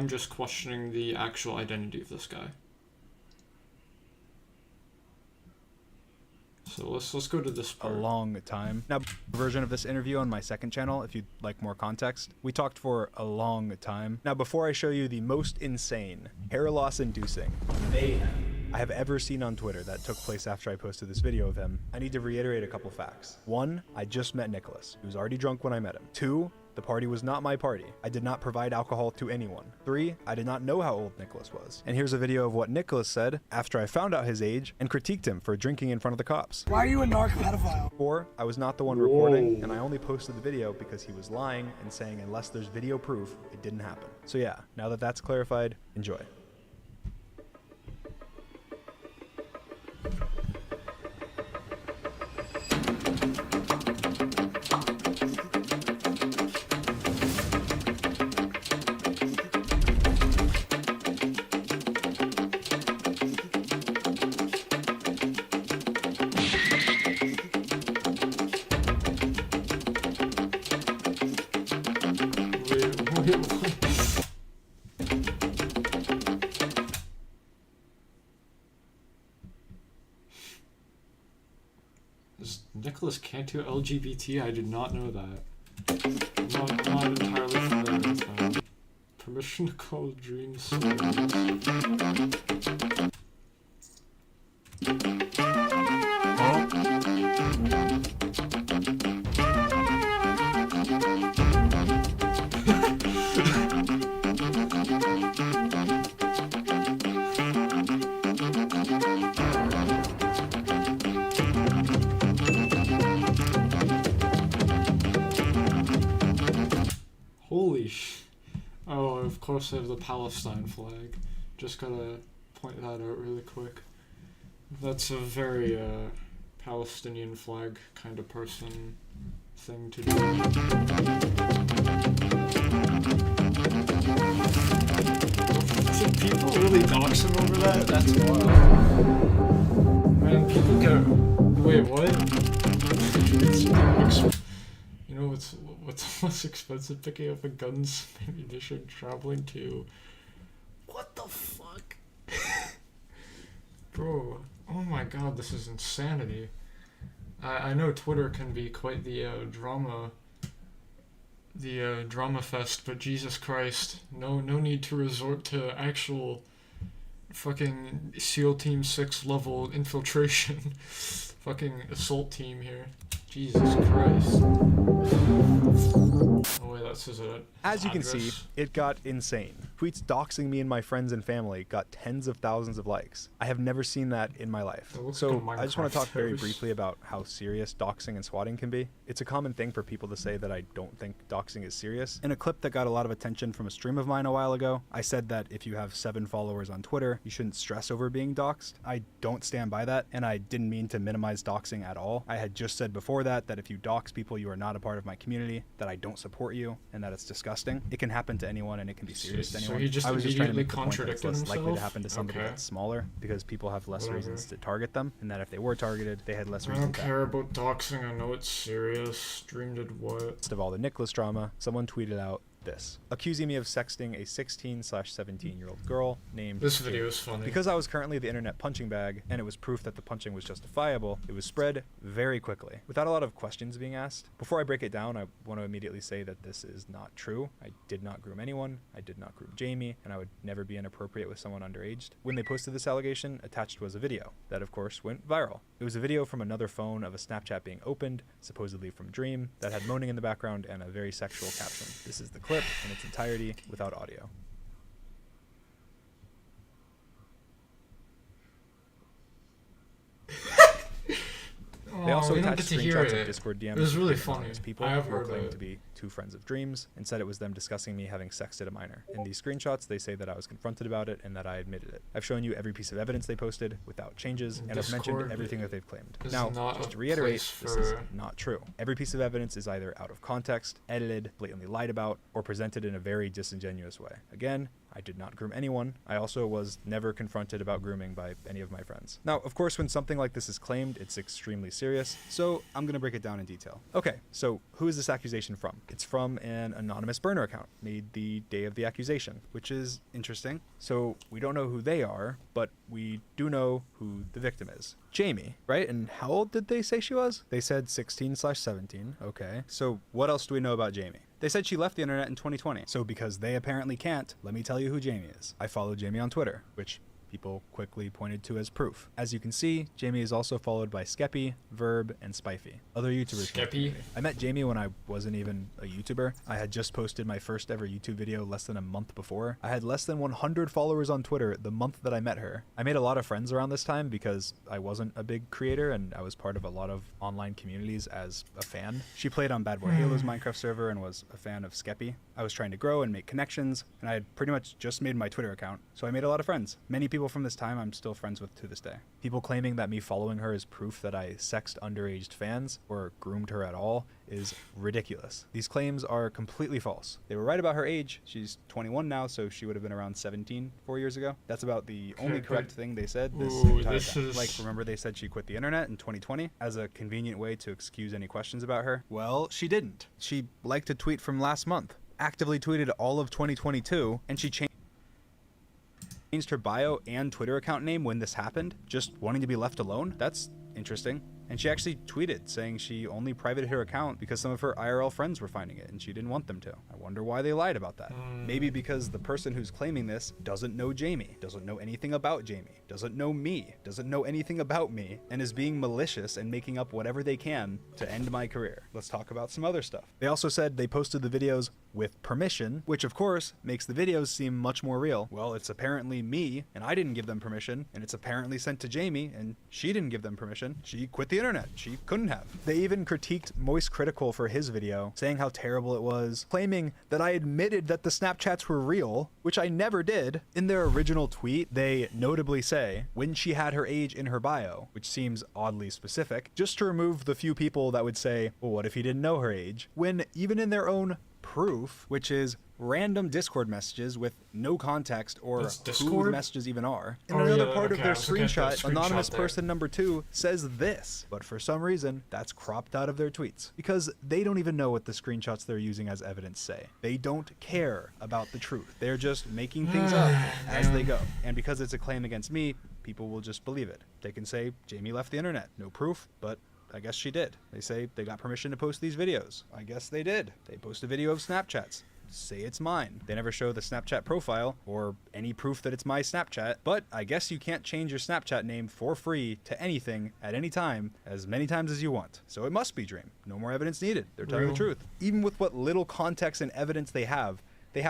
just questioning the actual identity of this guy. So let's go to this part. A long time. Now, version of this interview on my second channel, if you'd like more context. We talked for a long time. Now, before I show you the most insane, hair loss inducing mayhem I have ever seen on Twitter that took place after I posted this video of him, I need to reiterate a couple facts. 1, I just met Nicholas. He was already drunk when I met him. 2, the party was not my party. I did not provide alcohol to anyone. 3, I did not know how old Nicholas was. And here's a video of what Nicholas said after I found out his age and critiqued him for drinking in front of the cops. Why are you a narc pedophile? 4, I was not the one recording, and I only posted the video because he was lying and saying unless there's video proof, it didn't happen. So yeah, now that that's clarified, enjoy. Is Nicholas Cantu LGBT? I did not know that. I'm not entirely familiar with that. Permission to call dreams. Holy sh... Oh, of course I have the Palestine flag. Just gotta point that out really quick. That's a very, Palestinian flag kind of person thing to do. Did people really dox him over that? That's wild. Man, people get... Wait, what? You know what's less expensive, picking up a guns, ammunition, traveling to... What the fuck? Bro, oh my god, this is insanity. I know Twitter can be quite the drama fest, but Jesus Christ, no need to resort to actual fucking SEAL Team 6 level infiltration. Fucking assault team here. Jesus Christ. Oh wait, that's his As you can see, it got insane. Tweets doxing me and my friends and family got tens of thousands of likes. I have never seen that in my life. So I just want to talk very briefly about how serious doxing and swatting can be. It's a common thing for people to say that I don't think doxing is serious. In a clip that got a lot of attention from a stream of mine a while ago, I said that if you have 7 followers on Twitter, you shouldn't stress over being doxed. I don't stand by that, and I didn't mean to minimize doxing at all. I had just said before that if you dox people, you are not a part of my community, that I don't support you, and that it's disgusting. It can happen to anyone, and it can be serious to anyone. So he just I was just trying to make the point that contradicted it's less likely to himself? happen to somebody Okay. that's smaller, because people have less Whatever. reasons to target them, and that if they were targeted, they had less I reason don't to care about doxing, I know it's serious. Dream did what? midst of all the Nicholas drama, someone tweeted out this, accusing me of sexting a 16/17-year-old girl named This video Jade. is funny. Because I was currently the internet punching bag, and it was proof that the punching was justifiable, it was spread very quickly, without a lot of questions being asked. Before I break it down, I want to immediately say that this is not true. I did not groom anyone, I did not groom Jamie, and I would never be inappropriate with someone underaged. When they posted this allegation, attached was a video. That, of course, went viral. It was a video from another phone of a Snapchat being opened, supposedly from Dream, that had moaning in the background and a very sexual caption. This is the clip in its entirety without audio. They also we don't attached get to hear screenshots it. of Discord DMs It was really from funny. anonymous people I have who were heard claimed it. to be 2 friends of Dream's and said it was them discussing me having sexted a minor. In these screenshots, they say that I was confronted about it and that I admitted it. I've shown you every piece of evidence they posted without changes, and I've mentioned Discord everything that they've claimed. is Now, not just a to reiterate, place this is for- not true. Every piece of evidence is either out of context, edited, blatantly lied about, or presented in a very disingenuous way. Again, I did not groom anyone. I also was never confronted about grooming by any of my friends. Now, of course, when something like this is claimed, it's extremely serious, so I'm gonna break it down in detail. Okay, so who is this accusation from? It's from an anonymous burner account made the day of the accusation, which is interesting. So we don't know who they are, but we do know who the victim is. Jamie, right? And how old did they say she was? They said 16/17. Okay. So what else do we know about Jamie? They said she left the internet in 2020. So because they apparently can't, let me tell you who Jamie is. I follow Jamie on Twitter, which people quickly pointed to as proof. As you can see, Jamie is also followed by Skeppy, Verb, and Spifey, other YouTubers. Skeppy? I met Jamie when I wasn't even a YouTuber. I had just posted my first ever YouTube video less than a month before. I had less than 100 followers on Twitter the month that I met her. I made a lot of friends around this time because I wasn't a big creator and I was part of a lot of online communities as a fan. She played on Bad Boy Halo's Minecraft server and was a fan of Skeppy. I was trying to grow and make connections, and I had pretty much just made my Twitter account, so I made a lot of friends. Many people from this time I'm still friends with to this day. People claiming that me following her is proof that I sexed underage fans or groomed her at all is ridiculous. These claims are completely false. They were right about her age. She's 21 now, so she would have been around 17 4 years ago. That's about the only correct thing they said this entire time. Like, remember they said she quit the internet in 2020 as a convenient way to excuse any questions about her? Well, she didn't. She liked a tweet from last month, actively tweeted all of 2022, and she changed her bio and Twitter account name when this happened, just wanting to be left alone. That's interesting. And she actually tweeted saying she only privated her account because some of her IRL friends were finding it and she didn't want them to. I wonder why they lied about that. Maybe because the person who's claiming this doesn't know Jamie, doesn't know anything about Jamie, doesn't know me, doesn't know anything about me, and is being malicious and making up whatever they can to end my career. Let's talk about some other stuff. They also said they posted the videos with permission, which of course makes the videos seem much more real. Well, it's apparently me and I didn't give them permission, and it's apparently sent to Jamie and she didn't give them permission. She quit the internet. She couldn't have. They even critiqued Moist Critical for his video, saying how terrible it was, claiming that I admitted that the Snapchats were real, which I never did. In their original tweet, they notably say when she had her age in her bio, which seems oddly specific, just to remove the few people that would say, well, what if he didn't know her age? When even in their own proof, which is random Discord messages with no context or who the messages even are. In another part of their screenshot, anonymous person number 2 says this, but for some reason, that's cropped out of their tweets because they don't even know what the screenshots they're using as evidence say. They don't care about the truth. They're just making things up as they go. And because it's a claim against me, people will just believe it. They can say, Jamie left the internet. No proof, but I guess she did. They say they got permission to post these videos. I guess they did. They post a video of Snapchats. Say it's mine. They never show the Snapchat profile or any proof that it's my Snapchat, but I guess you can't change your Snapchat name for free to anything at any time as many times as you want. So it must be Dream. No more evidence needed. They're telling the truth. Even with what little context and evidence they have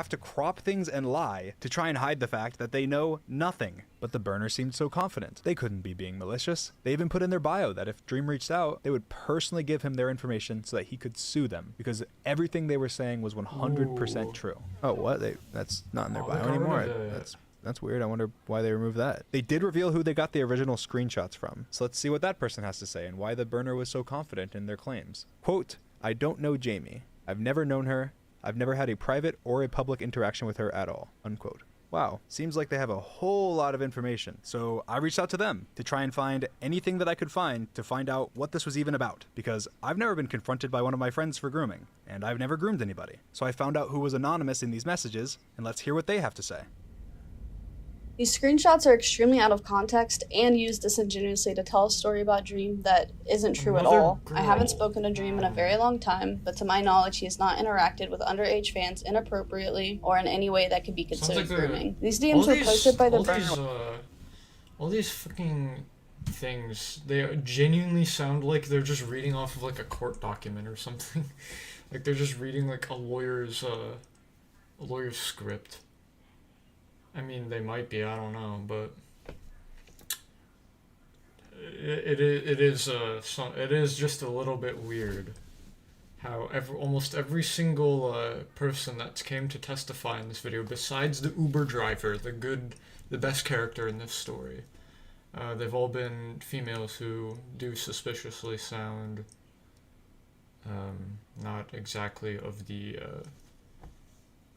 to crop things and lie to try and hide the fact that they know nothing. But the burner seemed so confident. They couldn't be being malicious. They even put in their bio that if Dream reached out, they would personally give him their information so that he could sue them because everything they were saying was 100% true. Oh, what? That's not in their bio anymore. That's weird. I wonder why they removed that. They did reveal who they got the original screenshots from. So let's see what that person has to say and why the burner was so confident in their claims. Quote, I don't know Jamie. I've never known her. I've never had a private or a public interaction with her at all, unquote. Wow, seems like they have a whole lot of information. So I reached out to them to try and find anything that I could find to find out what this was even about, because I've never been confronted by one of my friends for grooming, and I've never groomed anybody. So I found out who was anonymous in these messages, and let's hear what they have to say. These screenshots are extremely out of context and used disingenuously to tell a story about Dream that isn't true at all. I haven't spoken to Dream in a very long time, but to my knowledge, he has not interacted with underage fans inappropriately or in any way that could be considered grooming. These DMs were posted by the burner. All these fucking things, they genuinely sound like they're just reading off of like a court document or something. Like they're just reading like a lawyer's script. I mean, they might be, I don't know, but it is just a little bit weird how almost every single person that came to testify in this video, besides the Uber driver, the best character in this story, they've all been females who do suspiciously sound not exactly of the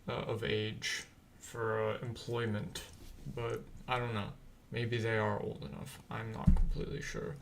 of age for employment, but I don't know. Maybe they are old enough. I'm not completely sure.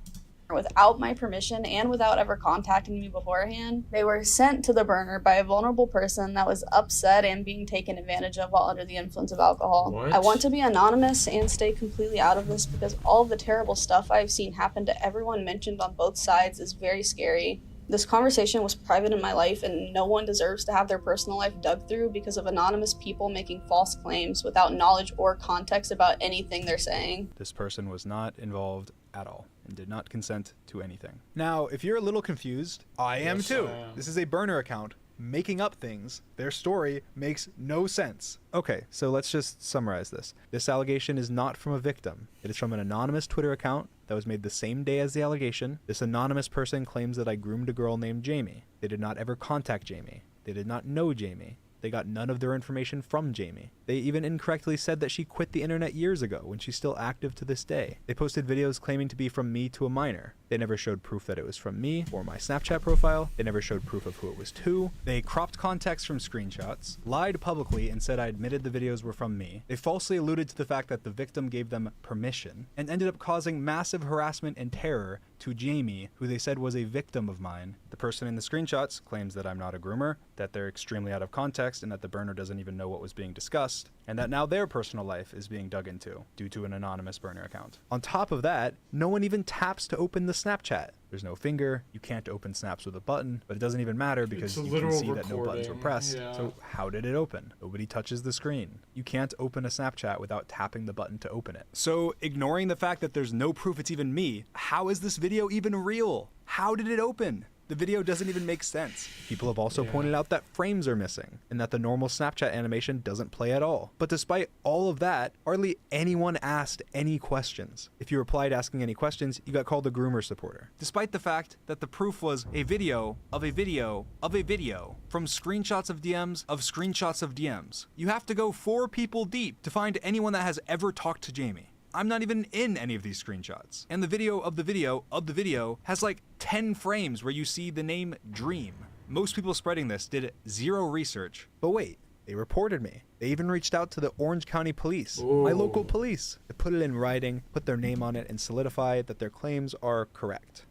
Without my permission and without ever contacting me beforehand. They were sent to the burner by a vulnerable person that was upset and being taken advantage of while under the influence of alcohol. What? I want to be anonymous and stay completely out of this because all of the terrible stuff I've seen happen to everyone mentioned on both sides is very scary. This conversation was private in my life, and no one deserves to have their personal life dug through because of anonymous people making false claims without knowledge or context about anything they're saying. This person was not involved at all and did not consent to anything. Now, if you're a little confused, I am too. This is a burner account making up things. Their story makes no sense. Okay, so let's just summarize this. This allegation is not from a victim. It is from an anonymous Twitter account that was made the same day as the allegation. This anonymous person claims that I groomed a girl named Jamie. They did not ever contact Jamie. They did not know Jamie. They got none of their information from Jamie. They even incorrectly said that she quit the internet years ago when she's still active to this day. They posted videos claiming to be from me to a minor. They never showed proof that it was from me or my Snapchat profile. They never showed proof of who it was to. They cropped context from screenshots, lied publicly and said I admitted the videos were from me. They falsely alluded to the fact that the victim gave them permission and ended up causing massive harassment and terror to Jamie, who they said was a victim of mine. The person in the screenshots claims that I'm not a groomer, that they're extremely out of context, and that the burner doesn't even know what was being discussed, and that now their personal life is being dug into due to an anonymous burner account. On top of that, no one even taps to open the Snapchat. There's no finger, you can't open snaps with a button, but it doesn't even matter because you can see that no buttons were pressed. Yeah. So how did it open? Nobody touches the screen. You can't open a Snapchat without tapping the button to open it. So ignoring the fact that there's no proof it's even me, how is this video even real? How did it open? The video doesn't even make sense. People have also pointed out that frames are missing and that the normal Snapchat animation doesn't play at all. But despite all of that, hardly anyone asked any questions. If you replied asking any questions, you got called a groomer supporter. Despite the fact that the proof was a video of a video of a video from screenshots of DMs of screenshots of DMs. You have to go 4 people deep to find anyone that has ever talked to Jamie. I'm not even in any of these screenshots. And the video of the video of the video has like 10 frames where you see the name Dream. Most people spreading this did 0 research. But wait, they reported me. They even reached out to the Orange County Police, my local police. They put it in writing, put their name on it, and solidify that their claims are correct.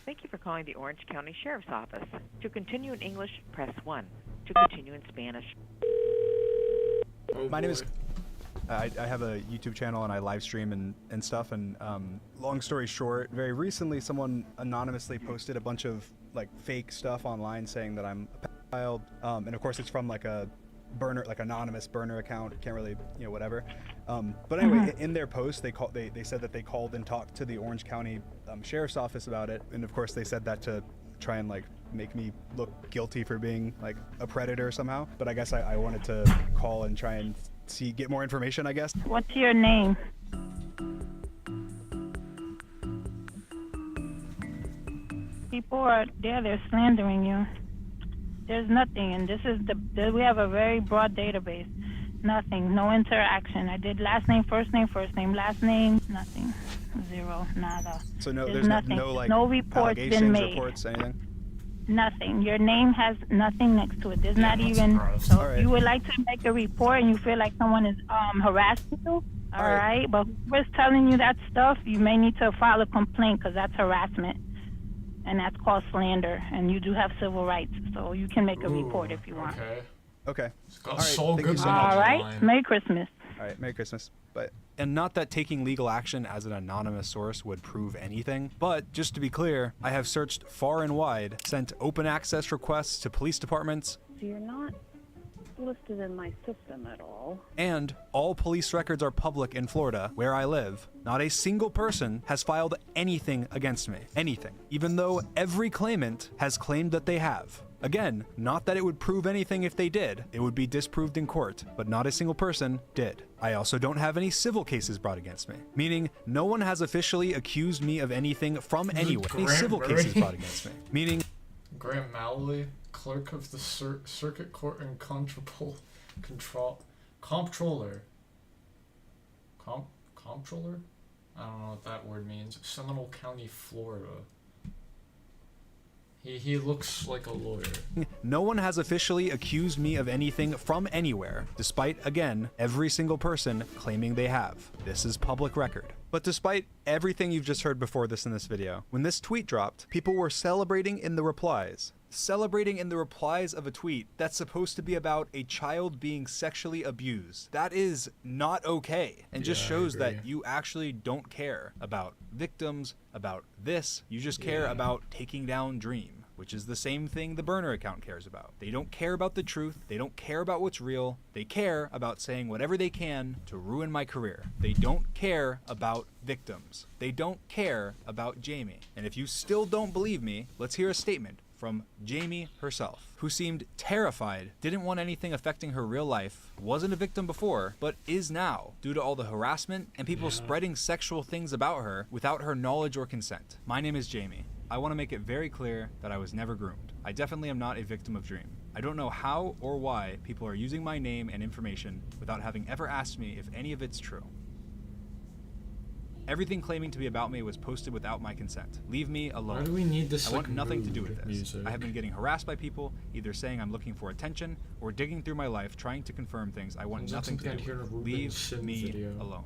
Thank you for calling the Orange County Sheriff's Office. To continue in English, press 1. To continue in Spanish. My name is... I have a YouTube channel and I live stream and stuff, and long story short, very recently someone anonymously posted a bunch of like fake stuff online saying that I'm a pedophile, and of course it's from like a burner, like anonymous burner account, can't really, you know, whatever. But anyway, in their post they said that they called and talked to the Orange County Sheriff's Office about it, and of course they said that to try and like make me look guilty for being like a predator somehow. But I guess I wanted to call and try and get more information, I guess. What's your name? People are there, they're slandering you. There's nothing, and this is we have a very broad database. Nothing, no interaction. I did last name, first name, last name, nothing. 0, nada. So there's nothing. no like no reports been made. Reports, anything? Nothing. Your name has nothing next to it. There's not even. So if you would like to make a report and you feel like someone is harassing you, all right. But whoever's telling you that stuff, you may need to file a complaint because that's harassment, and that's called slander. And you do have civil rights, so you can make a report if you want. Okay. All right. Thank you so much. All right. Merry Christmas. All right. Merry Christmas. But and not that taking legal action as an anonymous source would prove anything, but just to be clear, I have searched far and wide, sent open access requests to police departments. So you're not listed in my system at all. And all police records are public in Florida, where I live. Not a single person has filed anything against me. Anything. Even though every claimant has claimed that they have. Again, not that it would prove anything if they did. It would be disproved in court, but not a single person did. I also don't have any civil cases brought against me, meaning no one has officially accused me of anything from anyone. Any civil cases brought against me, meaning Grant Malley, clerk of the Circuit Court and Comptroller. Comptroller? I don't know what that word means. Seminole County, Florida. He looks like a lawyer. No one has officially accused me of anything from anywhere, despite, again, every single person claiming they have. This is public record. But despite everything you've just heard before this in this video, when this tweet dropped, people were celebrating in the replies. Celebrating in the replies of a tweet that's supposed to be about a child being sexually abused. That is not okay, and just shows that you actually don't care about victims, about this. You just care about taking down Dream, which is the same thing the burner account cares about. They don't care about the truth. They don't care about what's real. They care about saying whatever they can to ruin my career. They don't care about victims. They don't care about Jamie. And if you still don't believe me, let's hear a statement from Jamie herself, who seemed terrified, didn't want anything affecting her real life, wasn't a victim before, but is now, due to all the harassment and people spreading sexual things about her without her knowledge or consent. My name is Jamie. I want to make it very clear that I was never groomed. I definitely am not a victim of Dream. I don't know how or why people are using my name and information without having ever asked me if any of it's true. Everything claiming to be about me was posted without my consent. Leave me alone. Why do we need this? I want nothing to do with this. Music? I have been getting harassed by people, either saying I'm looking for attention or digging through my life trying to confirm things I want nothing to do with. Leave me alone.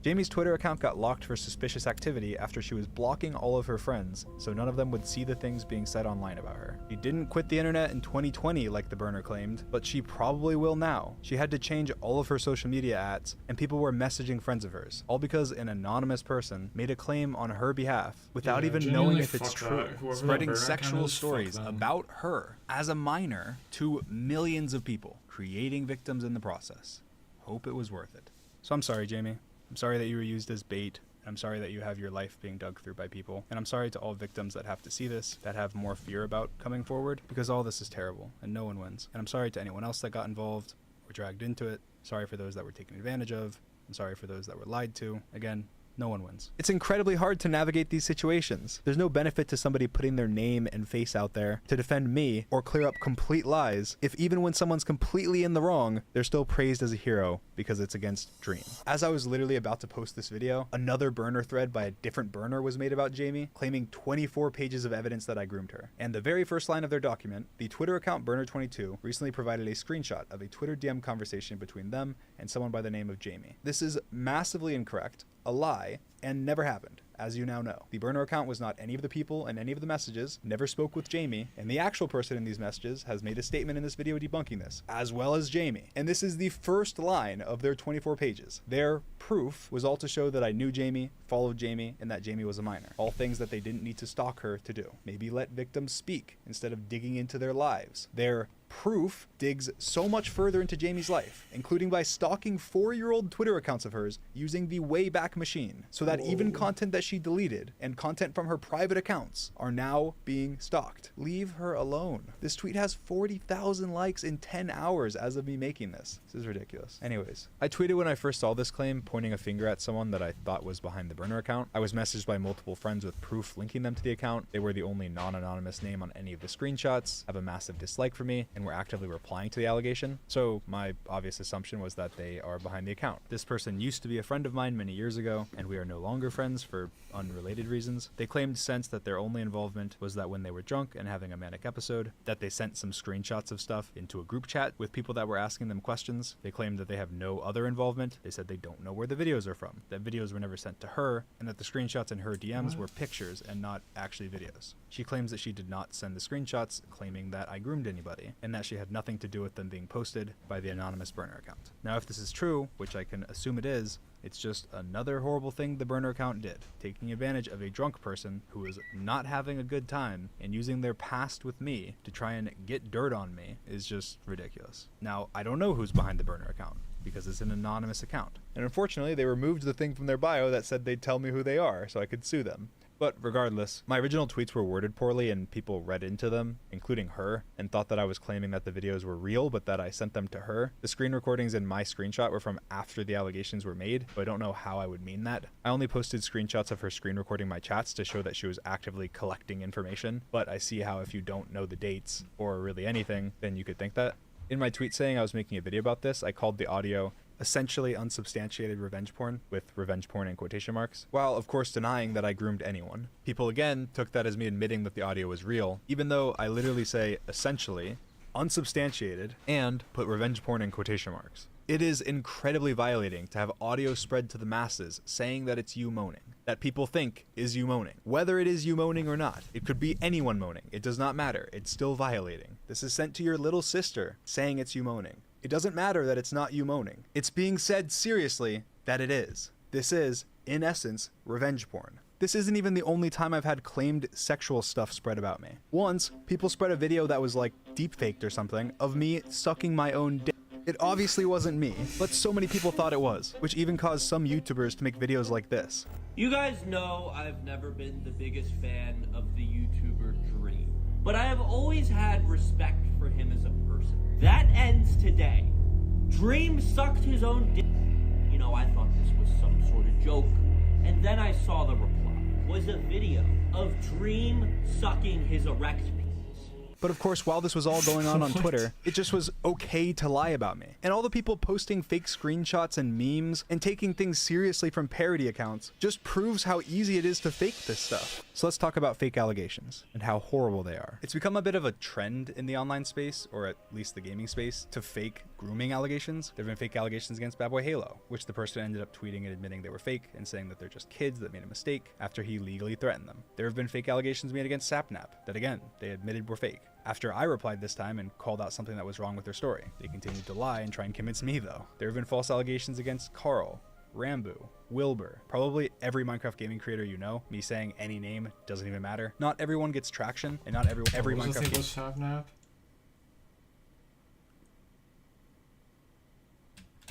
Jamie's Twitter account got locked for suspicious activity after she was blocking all of her friends, so none of them would see the things being said online about her. She didn't quit the internet in 2020 like the burner claimed, but she probably will now. She had to change all of her social media ads, and people were messaging friends of hers, all because an anonymous person made a claim on her behalf without even knowing if it's true, spreading sexual stories about her as a minor to millions of people, creating victims in the process. Hope it was worth it. So I'm sorry, Jamie. I'm sorry that you were used as bait. I'm sorry that you have your life being dug through by people. And I'm sorry to all victims that have to see this, that have more fear about coming forward, because all this is terrible and no one wins. And I'm sorry to anyone else that got involved or dragged into it. Sorry for those that were taken advantage of. I'm sorry for those that were lied to. Again, no one wins. It's incredibly hard to navigate these situations. There's no benefit to somebody putting their name and face out there to defend me or clear up complete lies if even when someone's completely in the wrong, they're still praised as a hero because it's against Dream. As I was literally about to post this video, another burner thread by a different burner was made about Jamie, claiming 24 pages of evidence that I groomed her. And the very first line of their document, the Twitter account Burner22 recently provided a screenshot of a Twitter DM conversation between them and someone by the name of Jamie. This is massively incorrect, a lie, and never happened, as you now know. The burner account was not any of the people in any of the messages, never spoke with Jamie, and the actual person in these messages has made a statement in this video debunking this, as well as Jamie. And this is the first line of their 24 pages. Their proof was all to show that I knew Jamie, followed Jamie, and that Jamie was a minor. All things that they didn't need to stalk her to do. Maybe let victims speak instead of digging into their lives. Their proof digs so much further into Jamie's life, including by stalking 4-year-old Twitter accounts of hers using the Wayback Machine, so that even content that she deleted and content from her private accounts are now being stalked. Leave her alone. This tweet has 40,000 likes in 10 hours as of me making this. This is ridiculous. Anyways, I tweeted when I first saw this claim, pointing a finger at someone that I thought was behind the burner account. I was messaged by multiple friends with proof linking them to the account. They were the only non-anonymous name on any of the screenshots, have a massive dislike for me, and were actively replying to the allegation. So my obvious assumption was that they are behind the account. This person used to be a friend of mine many years ago, and we are no longer friends for unrelated reasons. They claimed since that their only involvement was that when they were drunk and having a manic episode, that they sent some screenshots of stuff into a group chat with people that were asking them questions. They claimed that they have no other involvement. They said they don't know where the videos are from, that videos were never sent to her, and that the screenshots in her DMs were pictures and not actually videos. She claims that she did not send the screenshots, claiming that I groomed anybody, and that she had nothing to do with them being posted by the anonymous burner account. Now, if this is true, which I can assume it is, it's just another horrible thing the burner account did, taking advantage of a drunk person who was not having a good time and using their past with me to try and get dirt on me is just ridiculous. Now, I don't know who's behind the burner account, because it's an anonymous account. And unfortunately, they removed the thing from their bio that said they'd tell me who they are so I could sue them. But regardless, my original tweets were worded poorly and people read into them, including her, and thought that I was claiming that the videos were real, but that I sent them to her. The screen recordings in my screenshot were from after the allegations were made, so I don't know how I would mean that. I only posted screenshots of her screen recording my chats to show that she was actively collecting information, but I see how if you don't know the dates, or really anything, then you could think that. In my tweet saying I was making a video about this, I called the audio essentially unsubstantiated revenge porn, with revenge porn in quotation marks, while of course denying that I groomed anyone. People again took that as me admitting that the audio was real, even though I literally say essentially, unsubstantiated, and put revenge porn in quotation marks. It is incredibly violating to have audio spread to the masses saying that it's you moaning, that people think is you moaning. Whether it is you moaning or not, it could be anyone moaning. It does not matter. It's still violating. This is sent to your little sister saying it's you moaning. It doesn't matter that it's not you moaning. It's being said seriously that it is. This is, in essence, revenge porn. This isn't even the only time I've had claimed sexual stuff spread about me. Once, people spread a video that was like deepfaked or something of me sucking my own dick. It obviously wasn't me, but so many people thought it was, which even caused some YouTubers to make videos like this. You guys know I've never been the biggest fan of the YouTuber Dream, but I have always had respect for him as a person. That ends today. Dream sucked his own dick. You know, I thought this was some sort of joke, and then I saw the reply. It was a video of Dream sucking his erect penis. But of course, while this was all going on Twitter, it just was okay to lie about me. And all the people posting fake screenshots and memes and taking things seriously from parody accounts just proves how easy it is to fake this stuff. So let's talk about fake allegations and how horrible they are. It's become a bit of a trend in the online space, or at least the gaming space, to fake grooming allegations. There have been fake allegations against Bad Boy Halo, which the person ended up tweeting and admitting they were fake and saying that they're just kids that made a mistake after he legally threatened them. There have been fake allegations made against Sapnap that, again, they admitted were fake. After I replied this time and called out something that was wrong with their story. They continued to lie and try and convince me though. There have been false allegations against Carl, Rambu, Wilbur, probably every Minecraft gaming creator you know. Me saying any name doesn't even matter. Not everyone gets traction, and not every Minecraft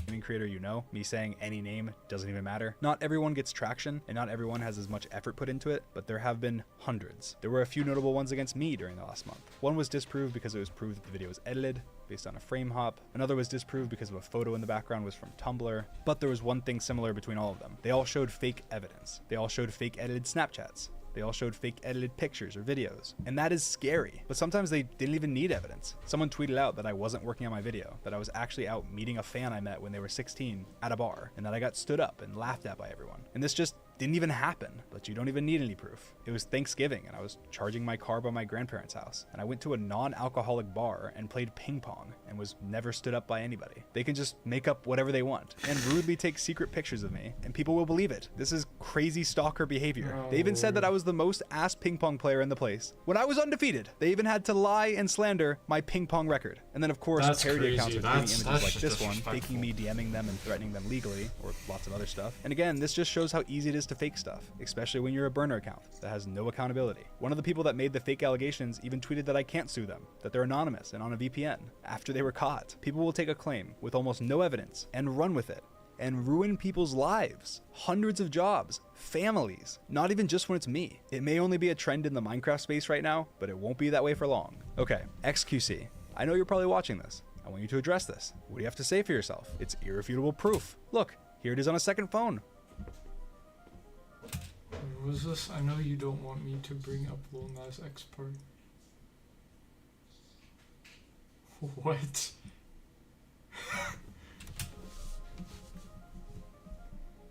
gaming creator you know. Me saying any name doesn't even matter. Not everyone gets traction, and not everyone has as much effort put into it, but there have been hundreds. There were a few notable ones against me during the last month. One was disproved because it was proved that the video was edited based on a frame hop. Another was disproved because of a photo in the background was from Tumblr. But there was one thing similar between all of them. They all showed fake evidence. They all showed fake edited Snapchats. They all showed fake edited pictures or videos. And that is scary. But sometimes they didn't even need evidence. Someone tweeted out that I wasn't working on my video, that I was actually out meeting a fan I met when they were 16 at a bar, and that I got stood up and laughed at by everyone. And this just didn't even happen, but you don't even need any proof. It was Thanksgiving and I was charging my car by my grandparents' house, and I went to a non-alcoholic bar and played ping pong and was never stood up by anybody. They can just make up whatever they want and rudely take secret pictures of me, and people will believe it. This is crazy stalker behavior. They even said that I was the most ass ping pong player in the place when I was undefeated. They even had to lie and slander my ping pong record. And then of course parody accounts with images like this one, faking me DMing them and threatening them legally, or lots of other stuff. And again, this just shows how easy it is to fake stuff, especially when you're a burner account that has no accountability. One of the people that made the fake allegations even tweeted that I can't sue them, that they're anonymous and on a VPN after they were caught. People will take a claim with almost no evidence and run with it and ruin people's lives, hundreds of jobs, families, not even just when it's me. It may only be a trend in the Minecraft space right now, but it won't be that way for long. Okay, XQC, I know you're probably watching this. I want you to address this. What do you have to say for yourself? It's irrefutable proof. Look, here it is on a second phone. What was this? I know you don't want me to bring up Lil Nas X part. What?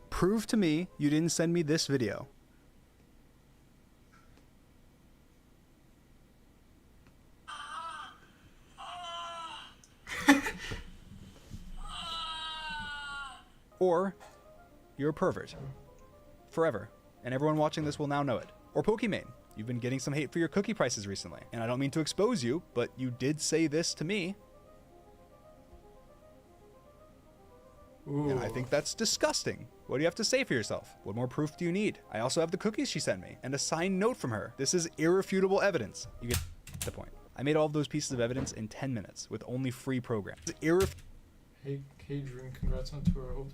Prove to me you didn't send me this video. Or you're a pervert. Forever. And everyone watching this will now know it. Or Pokimane, you've been getting some hate for your cookie prices recently. And I don't mean to expose you, but you did say this to me. Ooh. And I think that's disgusting. What do you have to say for yourself? What more proof do you need? I also have the cookies she sent me and a signed note from her. This is irrefutable evidence. You get the point. I made all of those pieces of evidence in 10 minutes with only free programs. Hey Dream, congrats on tour. I hope.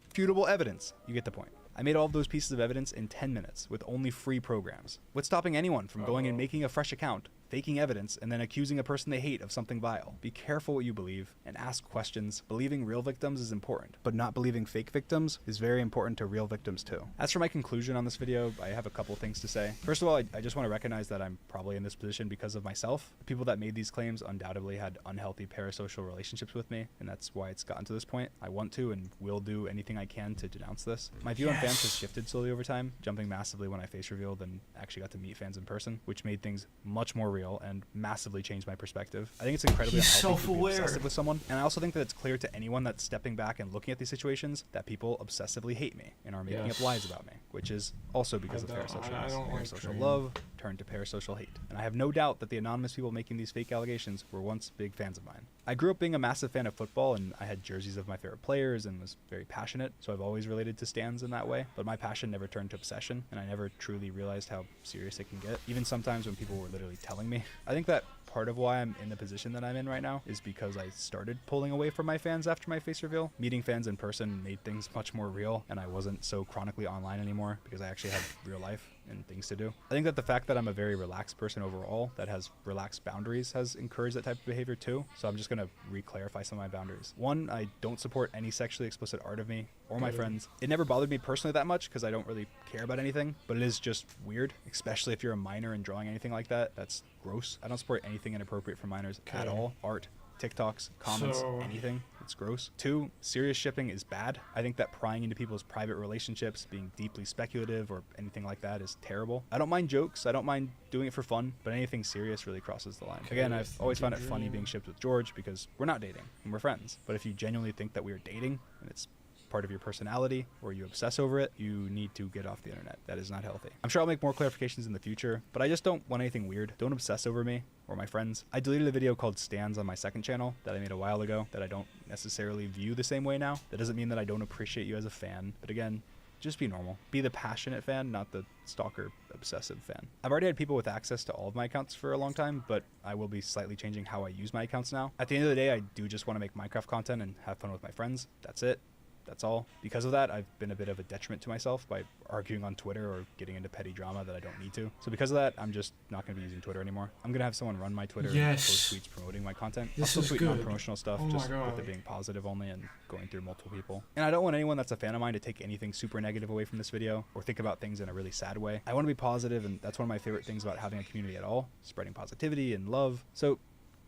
Irrefutable evidence. You get the point. I made all of those pieces of evidence in 10 minutes with only free programs. What's stopping anyone from going and making a fresh account, faking evidence, and then accusing a person they hate of something vile. Be careful what you believe and ask questions. Believing real victims is important, but not believing fake victims is very important to real victims too. As for my conclusion on this video, I have a couple things to say. First of all, I just want to recognize that I'm probably in this position because of myself. The people that made these claims undoubtedly had unhealthy parasocial relationships with me, and that's why it's gotten to this point. I want to and will do anything I can to denounce this. My view on fans has shifted slowly over time, jumping massively when I face revealed and actually got to meet fans in person, which made things much more real and massively changed my perspective. I think it's incredibly unhealthy to be obsessive with someone, and I also think that it's clear to anyone that's stepping back and looking at these situations that people obsessively hate me and are making up lies about me, which is also because of parasocial. Parasocial love turned to parasocial hate. And I have no doubt that the anonymous people making these fake allegations were once big fans of mine. I grew up being a massive fan of football, and I had jerseys of my favorite players and was very passionate, so I've always related to stands in that way, but my passion never turned to obsession, and I never truly realized how serious it can get, even sometimes when people were literally telling me. I think that part of why I'm in the position that I'm in right now is because I started pulling away from my fans after my face reveal. Meeting fans in person made things much more real, and I wasn't so chronically online anymore because I actually had real life and things to do. I think that the fact that I'm a very relaxed person overall that has relaxed boundaries has encouraged that type of behavior too, so I'm just going to re-clarify some of my boundaries. One, I don't support any sexually explicit art of me or my friends. It never bothered me personally that much because I don't really care about anything, but it is just weird, especially if you're a minor and drawing anything like that. That's gross. I don't support anything inappropriate for minors at all. Art, TikToks, comments, anything. It's gross. 2, serious shipping is bad. I think that prying into people's private relationships, being deeply speculative or anything like that is terrible. I don't mind jokes. I don't mind doing it for fun, but anything serious really crosses the line. Again, I've always found it funny being shipped with George because we're not dating and we're friends. But if you genuinely think that we are dating and it's part of your personality or you obsess over it, you need to get off the internet. That is not healthy. I'm sure I'll make more clarifications in the future, but I just don't want anything weird. Don't obsess over me or my friends. I deleted a video called Stands on my second channel that I made a while ago that I don't necessarily view the same way now. That doesn't mean that I don't appreciate you as a fan, but again, just be normal. Be the passionate fan, not the stalker obsessive fan. I've already had people with access to all of my accounts for a long time, but I will be slightly changing how I use my accounts now. At the end of the day, I do just want to make Minecraft content and have fun with my friends. That's it. That's all. Because of that, I've been a bit of a detriment to myself by arguing on Twitter or getting into petty drama that I don't need to. So because of that, I'm just not going to be using Twitter anymore. I'm going to have someone run my Twitter and post tweets promoting my content. I'll still tweet non-promotional stuff, just with it being positive only and going through multiple people. And I don't want anyone that's a fan of mine to take anything super negative away from this video or think about things in a really sad way. I want to be positive, and that's one of my favorite things about having a community at all, spreading positivity and love. So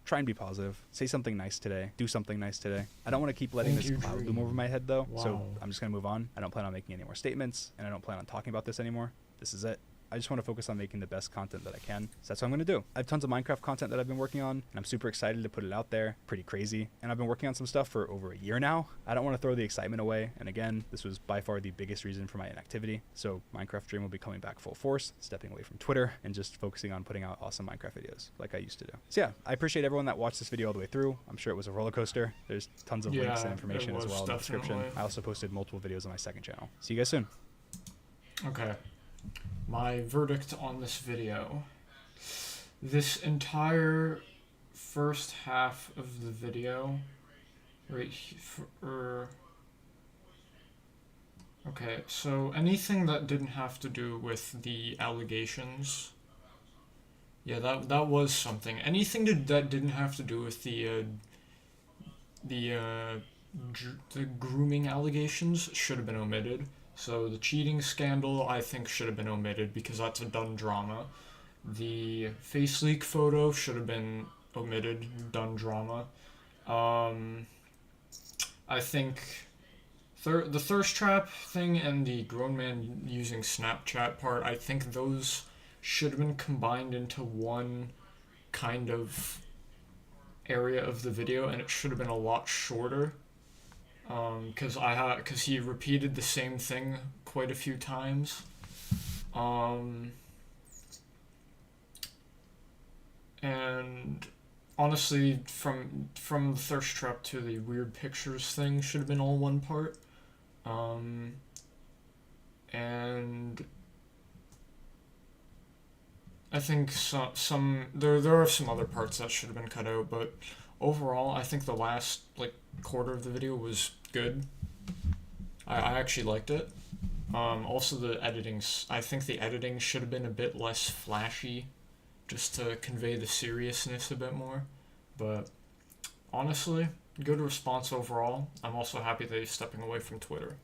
try and be positive. Say something nice today. Do something nice today. I don't want to keep letting this cloud loom over my head though, so I'm just going to move on. I don't plan on making any more statements, and I don't plan on talking about this anymore. This is it. I just want to focus on making the best content that I can. So that's what I'm going to do. I have tons of Minecraft content that I've been working on, and I'm super excited to put it out there. Pretty crazy. And I've been working on some stuff for over a year now. I don't want to throw the excitement away. And again, this was by far the biggest reason for my inactivity. So Minecraft Dream will be coming back full force, stepping away from Twitter, and just focusing on putting out awesome Minecraft videos like I used to do. So yeah, I appreciate everyone that watched this video all the way through. I'm sure it was a roller coaster. There's tons of links and information as well in the description. I also posted multiple videos on my second channel. See you guys soon. Okay. My verdict on this video. This entire first half of the video, okay, so anything that didn't have to do with the allegations, yeah, that was something. Anything that didn't have to do with the grooming allegations should have been omitted. So the cheating scandal, I think, should have been omitted because that's a done drama. The face leak photo should have been omitted, done drama. I think the thirst trap thing and the grown man using Snapchat part, I think those should have been combined into one kind of area of the video, and it should have been a lot shorter. Because he repeated the same thing quite a few times. And honestly, from the thirst trap to the weird pictures thing should have been all one part. And I think there are some other parts that should have been cut out, but overall, I think the last quarter of the video was good. I actually liked it. Also the editing, I think the editing should have been a bit less flashy. just to convey the seriousness a bit more. But honestly, good response overall. I'm also happy that he's stepping away from Twitter,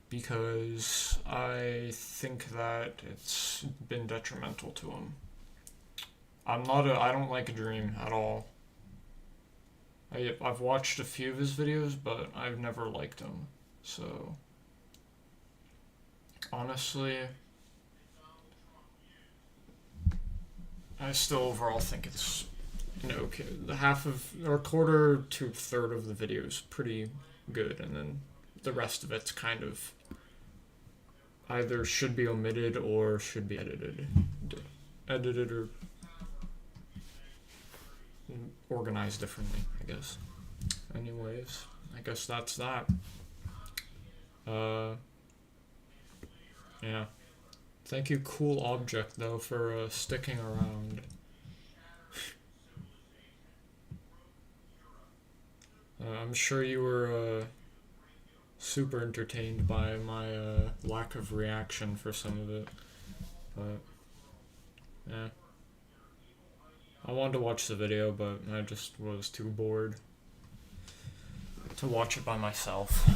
because I think that it's been detrimental to him. I don't like Dream at all. I've watched a few of his videos, but I've never liked him. So, honestly, I still overall think it's, okay. The half of, or quarter to third of the video is pretty good, and then the rest of it's kind of either should be omitted or should be edited or organized differently, I guess. Anyways, I guess that's that. Yeah. Thank you, Cool Object, though, for sticking around. I'm sure you were super entertained by my lack of reaction for some of it, but yeah. I wanted to watch the video, but I just was too bored to watch it by myself.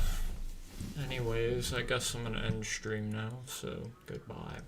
Anyways, I guess I'm gonna end stream now, so goodbye.